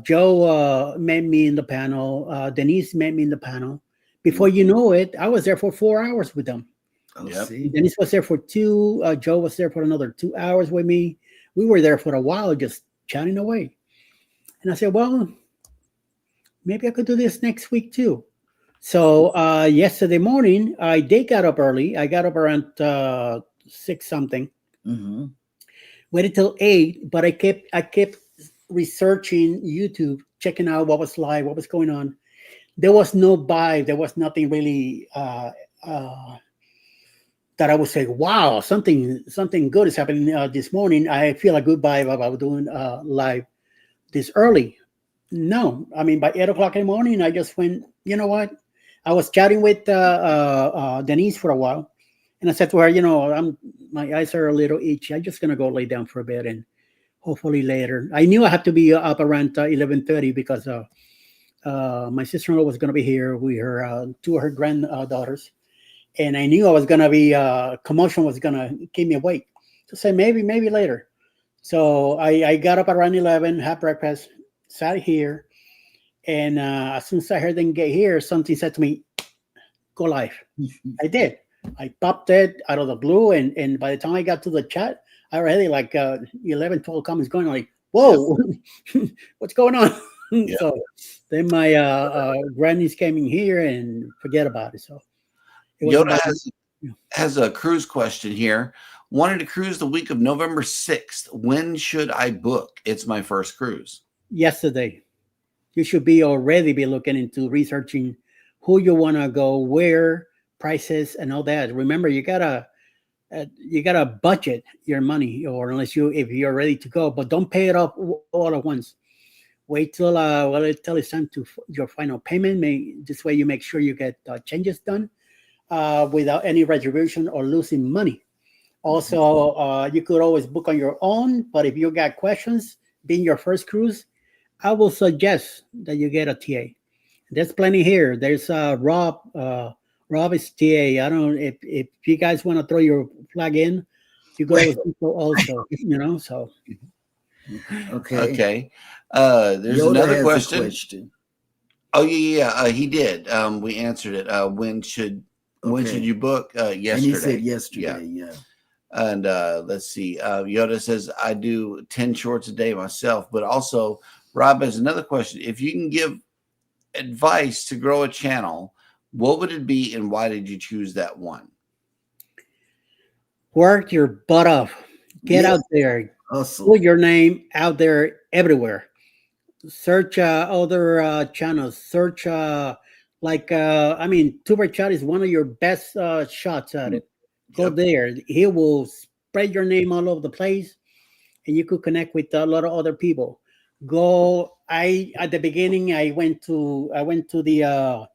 Joe met me in the panel. Denise met me in the panel. Before you know it, I was there for 4 hours with them. Oh, Yep. see. Dennis was there for two. Joe was there for another 2 hours with me. We were there for a while, just chatting away. And I said, well, maybe I could do this next week too. So yesterday morning, I did get up early. I got up around 6 something. Hmm. Waited till 8, but I kept researching YouTube, checking out what was live, what was going on. There was no vibe. There was nothing really that I would say, wow, something good is happening this morning. I feel a good vibe about doing live this early. No, I mean by 8 o'clock in the morning, I just went. You know what? I was chatting with Denise for a while, and I said to her, my eyes are a little itchy. I'm just gonna go lay down for a bit, and hopefully later. I knew I had to be up around 11:30 because my sister-in-law was gonna be here with her two of her granddaughters, and I knew I was gonna be commotion was gonna keep me awake. So say maybe later. So I got up around 11, had breakfast, sat here, and as soon as I heard them get here, something said to me, "Go live." I did. I popped it out of the blue, and by the time I got to the chat, I already like 11, 12 comments going on, like, "Whoa, what's going on?" Yeah. So then my grannies came in here and forget about it. So it was Yoda about has a cruise question here. Wanted to cruise the week of November 6th. When should I book? It's my first cruise. yesterday. You should be already be looking into researching who you want to go, where, prices, and all that. Remember, you gotta budget your money, or unless if you're ready to go, but don't pay it up all at once. Wait till it's time to your final payment. This way you make sure you get changes done without any retribution or losing money. Also, you could always book on your own, but if you got questions, being your first cruise, I will suggest that you get a TA. There's plenty here. There's Rob. Rob is TA. I don't know if you guys want to throw your flag in, you could always do so also. So Okay. Okay. There's Yoda another has question. a question. Oh yeah. He did. We answered it. When should Okay. you book? And Yesterday. he said yesterday. Yeah. And let's see. Yoda says I do 10 shorts a day myself, but also Rob has another question. If you can give advice to grow a channel, what would it be, and why did you choose that one? work your butt off. Get Yeah. out there. Hustle. Put your name out there everywhere. Search other channels. Search Tuber Chat is one of your best shots at it. Go Yep. there. He will spread your name all over the place, and you could connect with a lot of other people. Go I at the beginning I went to the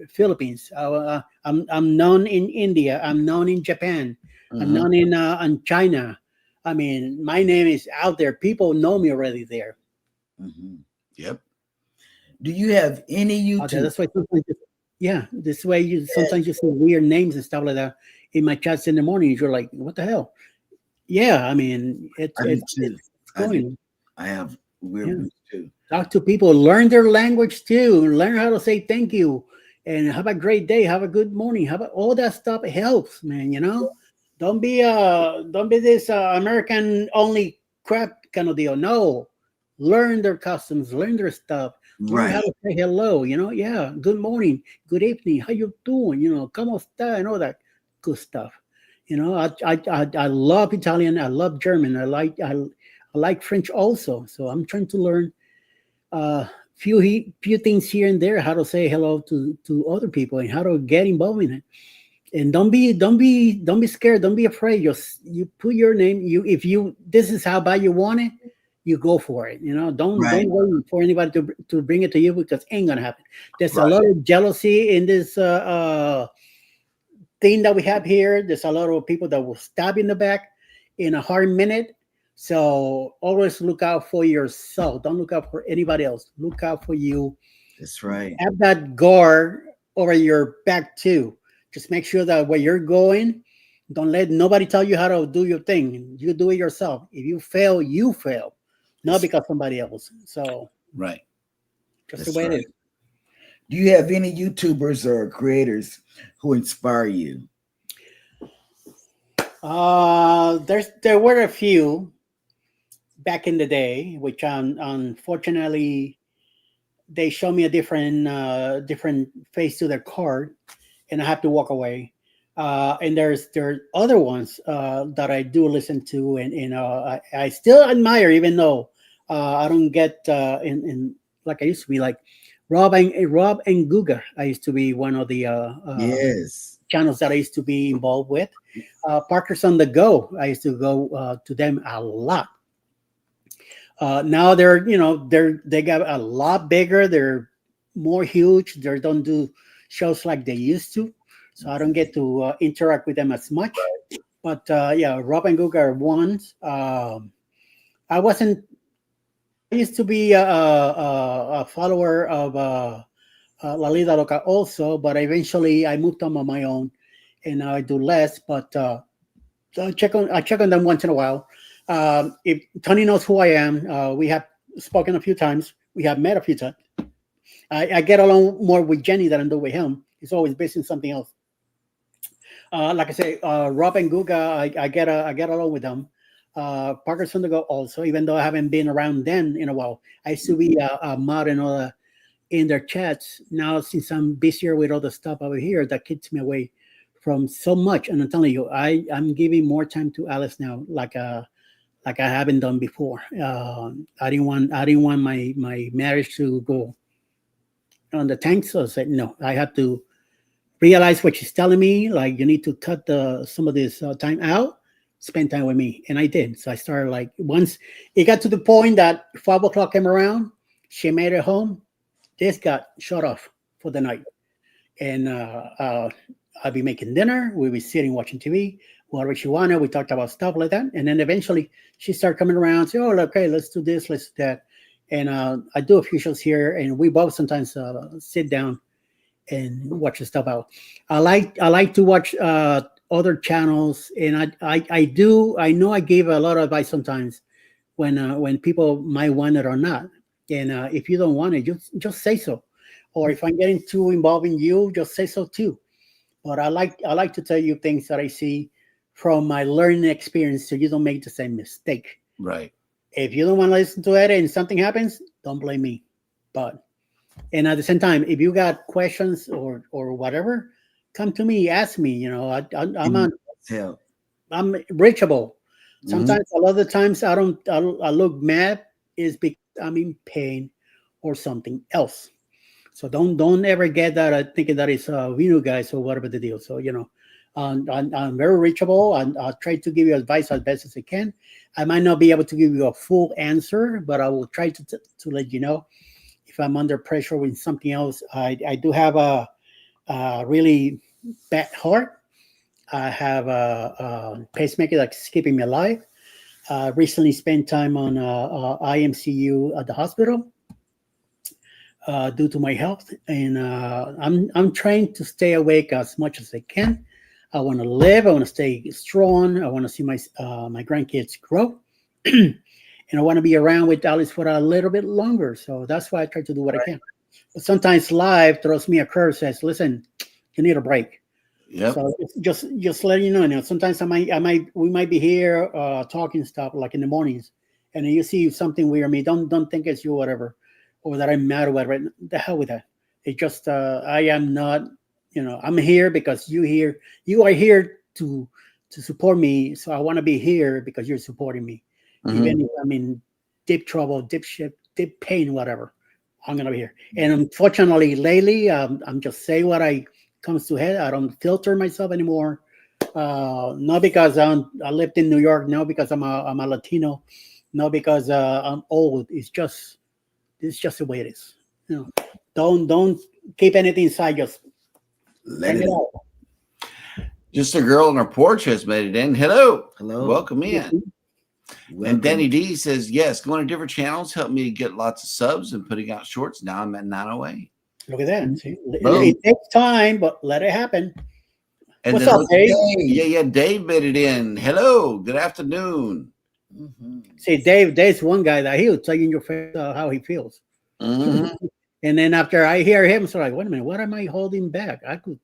Philippines. I'm known in India. I'm known in Japan. I'm Mhm. known in China. I mean, my name is out there. People know me already there. Mhm. Yep. Do you have any Out there. YouTube? That's why sometimes, yeah, this way you sometimes you see weird names and stuff like that in my chats in the morning. You're like, what the hell? Yeah, I mean, I do too. it's I do. going. I have weird Yeah. ones too. Talk to people, learn their language too, learn how to say thank you, and have a great day, have a good morning, have all that stuff helps, man. Don't be this American only crap kind of deal. No, learn their customs, learn their stuff, learn how Right. to say hello. Yeah, good morning, good evening, how you doing? Como está, and all that good stuff. I love Italian, I love German, I like French also. So I'm trying to learn few things here and there, how to say hello to other people and how to get involved in it. And don't be scared, don't be afraid. Just you put your name. You if you this is how bad you want it, you go for it. Don't Right. wait for anybody to bring it to you, because it ain't gonna happen. There's a Right. lot of jealousy in this thing that we have here. There's a lot of people that will stab in the back in a hard minute. So always look out for yourself. Don't look out for anybody else. Look out for you. That's right. Have that guard over your back too. Just make sure that where you're going, don't let nobody tell you how to do your thing. You do it yourself. If you fail, you fail, not That's, because somebody else. So Right. just the that's way it right. is. Do you have any YouTubers or creators who inspire you? There were a few back in the day, which unfortunately they show me a different face to their card, and I have to walk away. And there are other ones that I do listen to, and I still admire, even though I don't get in like I used to be, like Rob and Guga. I used to be one of the Yes. channels that I used to be involved with. Parkers on the Go. I used to go to them a lot. Now they got a lot bigger. They're more huge. They don't do shows like they used to, so I don't get to interact with them as much. But yeah, Rob and Goog are ones. I wasn't. I used to be a follower of La Lida Loca also, but eventually I moved on my own, and now I do less. But so I check on them once in a while. If Tony knows who I am, we have spoken a few times. We have met a few times. I get along more with Jenny than I do with him. He's always busy in something else. Like I say, Rob and Guga, I get along with them. Parker Sundago also, even though I haven't been around them in a while. I used to be a mod and all in their chats. Now, since I'm busier with all the stuff over here, that keeps me away from so much. And I'm telling you, I'm giving more time to Alice now, like I haven't done before. I didn't want my marriage to go on the tank, so I said no. I have to realize what she's telling me. Like, you need to cut the some of this time out, spend time with me, and I did. So I started, like, once it got to the point that 5 o'clock came around, she made it home. This got shut off for the night, and I'll be making dinner. We'll be sitting watching TV, whatever she wanted. We talked about stuff like that, and then eventually she started coming around. Say, "Oh, okay, let's do this, let's do that." And I do a few shows here, and we both sometimes sit down and watch the stuff out. I like to watch other channels, and I do. I know I gave a lot of advice sometimes when people might want it or not. And if you don't want it, just say so. Or if I'm getting too involved in you, just say so too. But I like to tell you things that I see from my learning experience, so you don't make the same mistake. Right. If you don't want to listen to it and something happens, don't blame me. But and at the same time, if you got questions or whatever, come to me, ask me. And tell. I'm reachable. Mhm. Sometimes, a lot of the times, I look mad is because I'm in pain or something else. So don't ever get that thinking that it's you guys or whatever the deal. So I'm very reachable, and I'll try to give you advice as best as I can. I might not be able to give you a full answer, but I will try to let you know if I'm under pressure with something else. I do have a really bad heart. I have a pacemaker that's keeping me alive. Recently spent time on IMCU at the hospital due to my health, and I'm trying to stay awake as much as I can. I want to live. I want to stay strong. I want to see my grandkids grow, and I want to be around with Alice for a little bit longer. So that's why I try to do what I can. But sometimes life throws me a curve. Says, "Listen, you need a break." Yep. So just letting you know. Sometimes we might be here talking stuff like in the mornings, and then you see something weird me. Don't think it's you, whatever, or that I'm mad or whatever. The hell with that. It just I am not. I'm here because you are here to support me. So I want to be here because you're supporting me, even if I'm in deep trouble, deep shit, deep pain, whatever. I'm gonna be here. And unfortunately, lately, I'm just saying what I comes to head. I don't filter myself anymore. Not because I lived in New York. No, because I'm a Latino. No, because I'm old. It's just the way it is. Don't keep anything inside. Just Let it out. Just a girl on her porch has made it in. Hello. Hello. Welcome in. Welcome. And Danny D says, yes, going to different channels helped me get lots of subs and putting out shorts. Now I'm at 908. Look at that. See? It takes time, but let it happen. And what's up, Dave? Yeah, Dave made it in. Hello, good afternoon. See, Dave's one guy that he'll tell you in your face how he feels. And then after I hear him, so like, wait a minute, what am I holding back? I could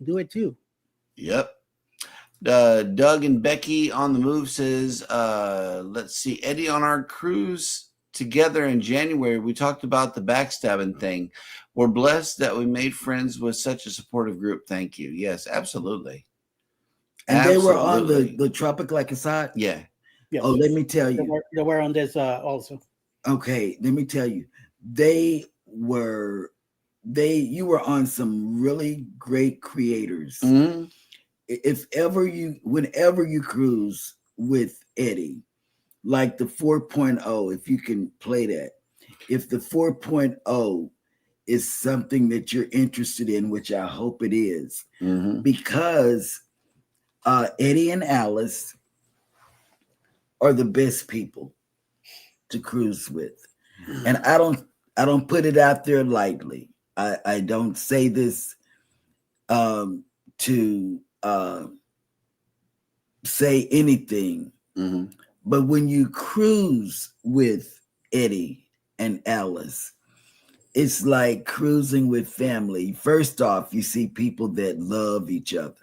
do it too. Yep. Doug and Becky on the move says, let's see, Eddie, on our cruise together in January, we talked about the backstabbing thing. We're blessed that we made friends with such a supportive group. Thank you. Yes, absolutely. And they were on the Tropic Like Assad? Yeah. Oh, let me tell you. They were on this also. Okay, let me tell you. You were on some really great creators. Whenever you cruise with Eddie, like the 4.0, if you can play that, if the 4.0 is something that you're interested in, which I hope it is, because Eddie and Alice are the best people to cruise with. And I don't put it out there lightly. I don't say this to say anything. But when you cruise with Eddie and Alice, it's like cruising with family. First off, you see people that love each other,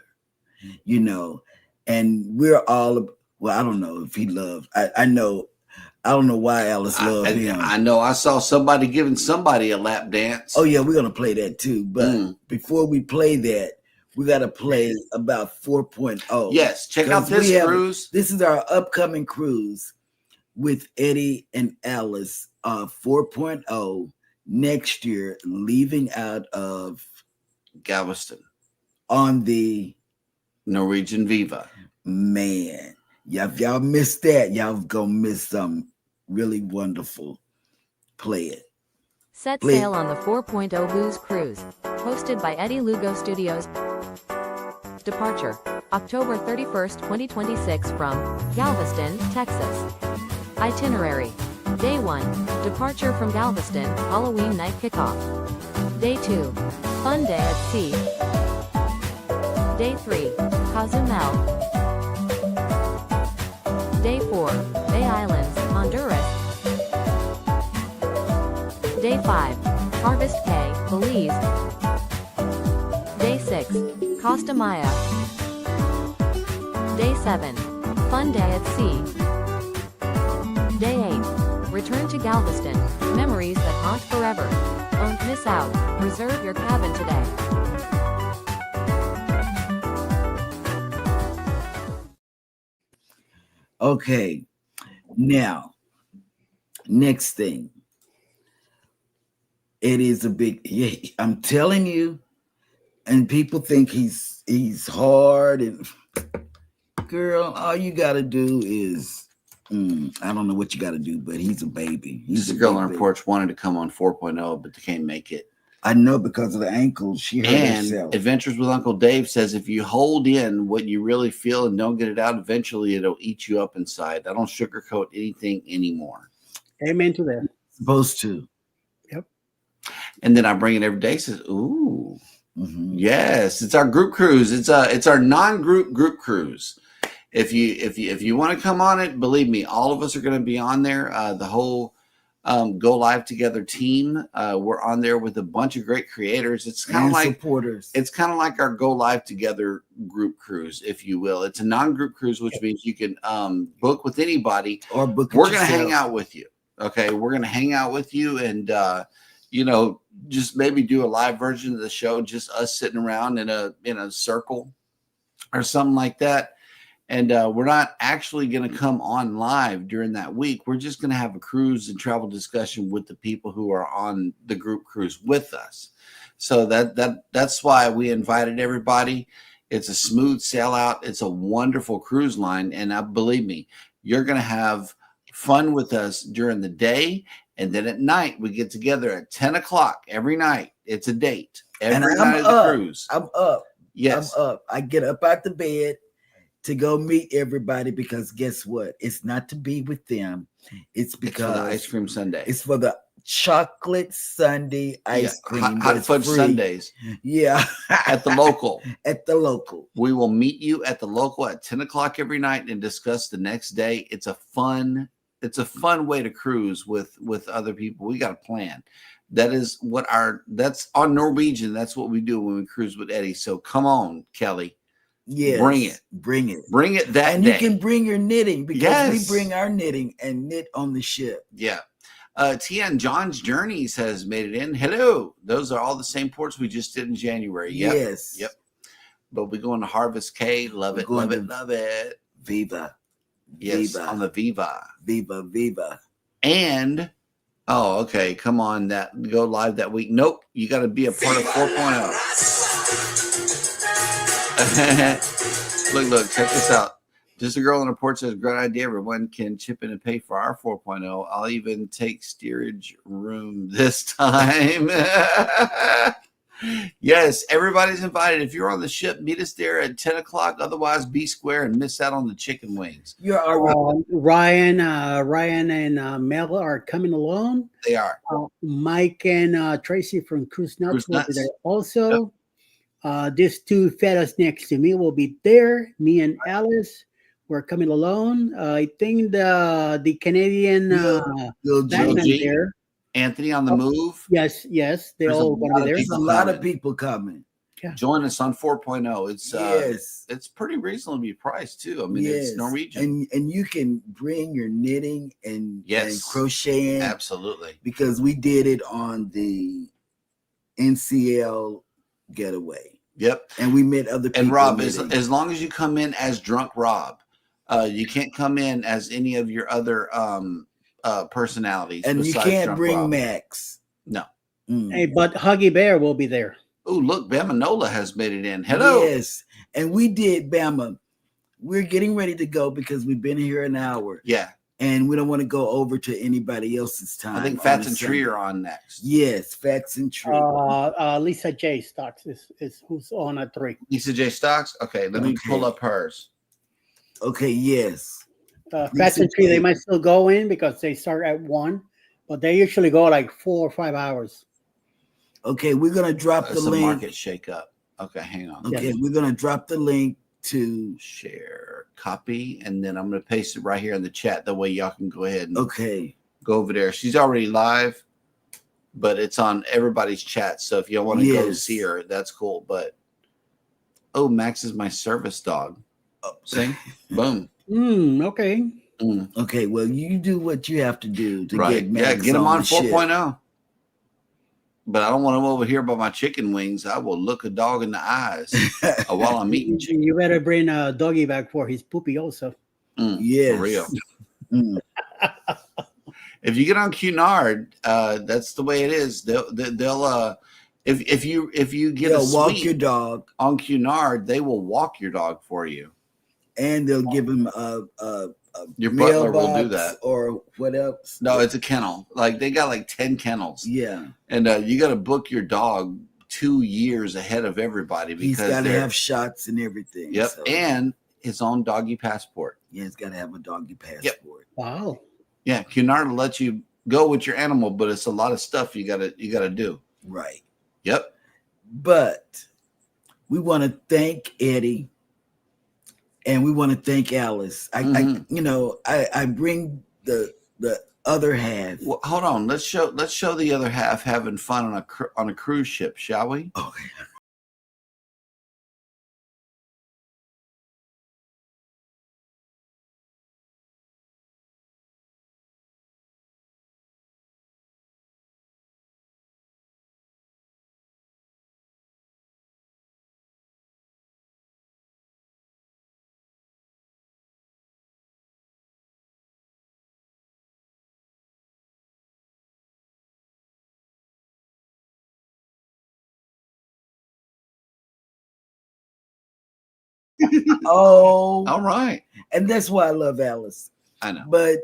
and we're all, well, I don't know if he loved, I don't know why Alice loved him. I know I saw somebody giving somebody a lap dance. Oh yeah, we're going to play that too. But before we play that, we got to play about 4.0. Yes, check out this cruise. This is our upcoming cruise with Eddie and Alice, 4.0 next year, leaving out of Galveston on the Norwegian Viva. Man, if y'all missed that, y'all gonna miss something really wonderful. Play it. Set sail on the 4.0 Booze Cruise, hosted by Eddie Lugo Studios. Departure, October 31st, 2026 from Galveston, Texas. Itinerary, Day 1, departure from Galveston, Halloween night kickoff. Day 2, fun day at sea. Day 3, Cozumel. Day 4, Bay Islands, Honduras. Day 5, Harvest Cay, Belize. Day 6, Costa Maya. Day 7, fun day at sea. Day 8, return to Galveston, memories that haunt forever. Don't miss out, reserve your cabin today. Okay, now, next thing. It is a big, I'm telling you, And people think he's hard, and girl, all you gotta do is I don't know what you gotta do, but he's a baby. He's This a girl big on her baby. porch wanted to come on 4.0, but they can't make it. I know because of the ankle. She hurt And herself. Adventures with Uncle Dave says if you hold in what you really feel and don't get it out, eventually it'll eat you up inside. I don't sugarcoat anything anymore. Amen to that. Supposed to. And then I bring it every day. Says, ooh, Mhm. yes, it's our group cruise. It's our non-group group cruise. If you want to come on it, believe me, all of us are going to be on there. The whole Go Live Together team. We're on there with a bunch of great creators. It's kind of And like supporters. it's kind of like our Go Live Together group cruise, if you will. It's a non-group cruise, which means you can book with anybody. Or book it We're going to yourself. hang out with you. Okay, we're going to hang out with you, and just maybe do a live version of the show, just us sitting around in a circle or something like that. And we're not actually going to come on live during that week. We're just going to have a cruise and travel discussion with the people who are on the group cruise with us. So that's why we invited everybody. It's a smooth sellout. It's a wonderful cruise line. And believe me, you're going to have fun with us during the day. And then at night, we get together at 10 o'clock every night. It's a date. Every night of the cruise. I'm up. Yes. I'm up. I get up out the bed to go meet everybody because guess what? It's not to be with them. It's because for the ice cream sundae. It's for the chocolate sundae ice cream. Hot fudge sundaes. Yeah. At the local. At the local. We will meet you at the local at 10 o'clock every night and discuss the next day. It's a fun way to cruise with other people. We got a plan. That is that's on Norwegian. That's what we do when we cruise with Eddie. So come on, Kelly. Yes, bring it that and day. You can bring your knitting because yes. we bring our knitting and knit on the ship. Yeah. Tian John's Journeys has made it in. Hello. Those are all the same ports we just did in January. Yep. Yes. Yep. But we're going to Harvest K. Love it. Love it. Viva. Yes. Viva. On the Viva. Viva. And okay. Come on. That go live that week. Nope. You got to be a part of 4.0. Look, check this out. Just a girl on a porch says, great idea. Everyone can chip in and pay for our 4.0. I'll even take steerage room this time. Yes, everybody's invited. If you're on the ship, meet us there at 10 o'clock. Otherwise, be square and miss out on the chicken wings. You're already Ryan and Mel are coming along. They are. Mike and Tracy from Cruise Nuts Cruise will Nuts. be there also. These two fellas next to me will be there. Me and Alice, we're coming along. I think the Canadian Batman there. Anthony on the move. Yes, they're all going to be there. There's a lot of people coming. Yeah. Join us on 4.0. It's yes. It's pretty reasonably priced too. I mean, it's Norwegian. And you can bring your knitting and crocheting. Absolutely. Because we did it on the NCL getaway. Yep. And we met other people. And Rob, as long as you come in as drunk Rob, you can't come in as any of your other personalities. And you can't bring Rob. Max. No. Hey, but Huggy Bear will be there. Oh, look, Bamanola has made it in. Hello. Yes. And we did, Bama. We're getting ready to go because we've been here an hour. Yeah. And we don't want to go over to anybody else's time. I think Fats and Tree are on next. Yes, Fats and Tree. Lisa J. Stocks is who's on at 3. Lisa J. Stocks? Okay, let me pull up hers. Okay, yes. Fats and Tree, they might still go in because they start at 1, but they usually go like 4 or 5 hours. Okay, we're going to drop the link. Market shake up. Okay, hang on. Okay, we're going to drop the link to share, copy, and then I'm going to paste it right here in the chat. That way y'all can go ahead and go over there. She's already live, but it's on everybody's chat. So if you want to go see her, that's cool. But Max is my service dog. See? Boom. Okay. Okay, well, you do what you have to do to get Max. Yeah, get him on 4.0. Ship. But I don't want him over here by my chicken wings. I will look a dog in the eyes while I'm eating chicken. You better bring a doggy back for his poopy also. Yes. For real. If you get on Cunard, that's the way it is. They'll If you get They'll a walk suite your dog, on Cunard, they will walk your dog for you. and they'll give him a Your butler will do mailbox that. or what else. No, it's a kennel. Like they got like 10 kennels. Yeah, And you got to book your dog 2 years ahead of everybody he's because got to they're have shots and everything. yep, so, and his own doggy passport. yeah, he's got to have a doggy passport. Wow. Yeah, Cunard will let you go with your animal, but it's a lot of stuff you gotta do. Right. Yep. But we want to thank Eddie, and we want to thank Alice. I bring the other half. Well, hold on. Let's show the other half having fun on a cruise ship, shall we? Okay. Oh, All right. and that's why I love Alice. I know. But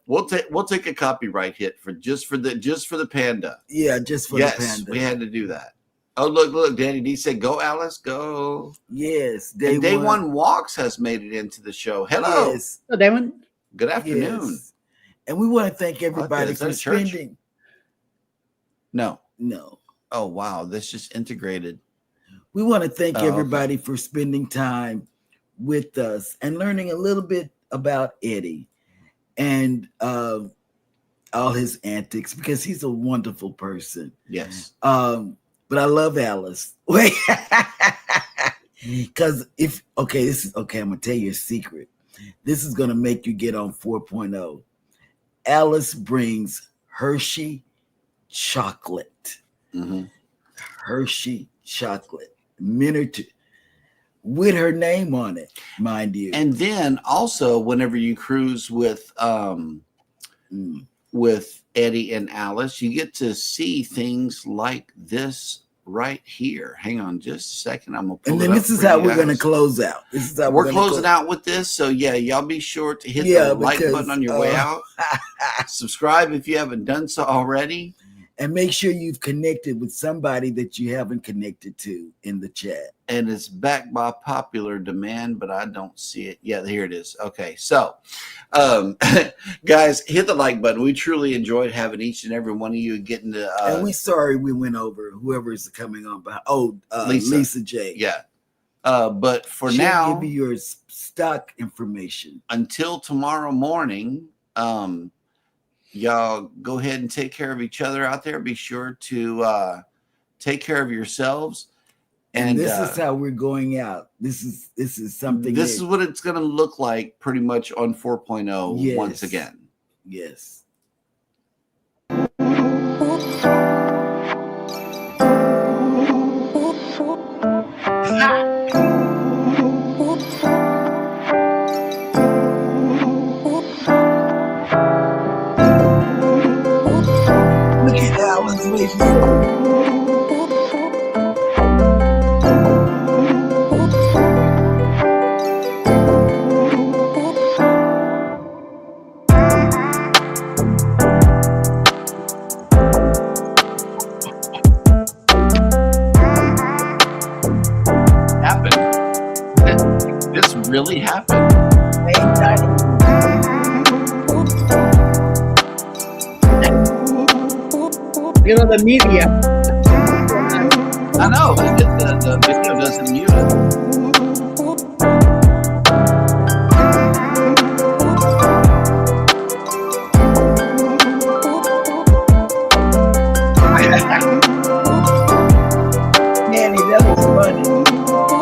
We'll take a copyright hit for the panda. yeah, just for Yes, the panda. we had to do that. Oh, look, Danny D said, "Go, Alice, go." Yes, And Day One Walks has made it into the show. Hello, Yes, So Damon, good afternoon. yes. And we want to thank everybody Is that for a church? spending. No. No, Oh wow, this just integrated. we want to thank Oh, okay. everybody for spending time with us and learning a little bit about Eddie and all his antics, because he's a wonderful person. Yes. But I love Alice. Wait, because this is okay. I'm gonna tell you a secret. This is gonna make you get on 4.0. Alice brings Hershey chocolate. Mm-hmm. Hershey chocolate, miniature, with her name on it, mind you. And then also, whenever you cruise with Eddie and Alice, you get to see things like this right here. Hang on just a second. I'm gonna pull And it then up this is for how you we're going to guys. close out. This is how We're gonna closing close. out with this. So yeah, y'all be sure to hit Yeah, the like because, button on your way out. Subscribe if you haven't done so already. And make sure you've connected with somebody that you haven't connected to in the chat. And it's back by popular demand, but I don't see it. Yeah, here it is. Okay, so guys, hit the like button. We truly enjoyed having each and every one of you getting to And we're sorry we went over whoever is coming on behind. Lisa. Lisa J. yeah. But for She'll now, give you your stock information. until tomorrow morning, y'all go ahead and take care of each other out there. Be sure to take care of yourselves. And this is how we're going out. This is something. This is what it's going to look like pretty much on 4.0 Yes. once again. Yes. Look at Alice leaving. Happened. This really happened. you know the media. I know. The video doesn't mute it. Manny, that was funny.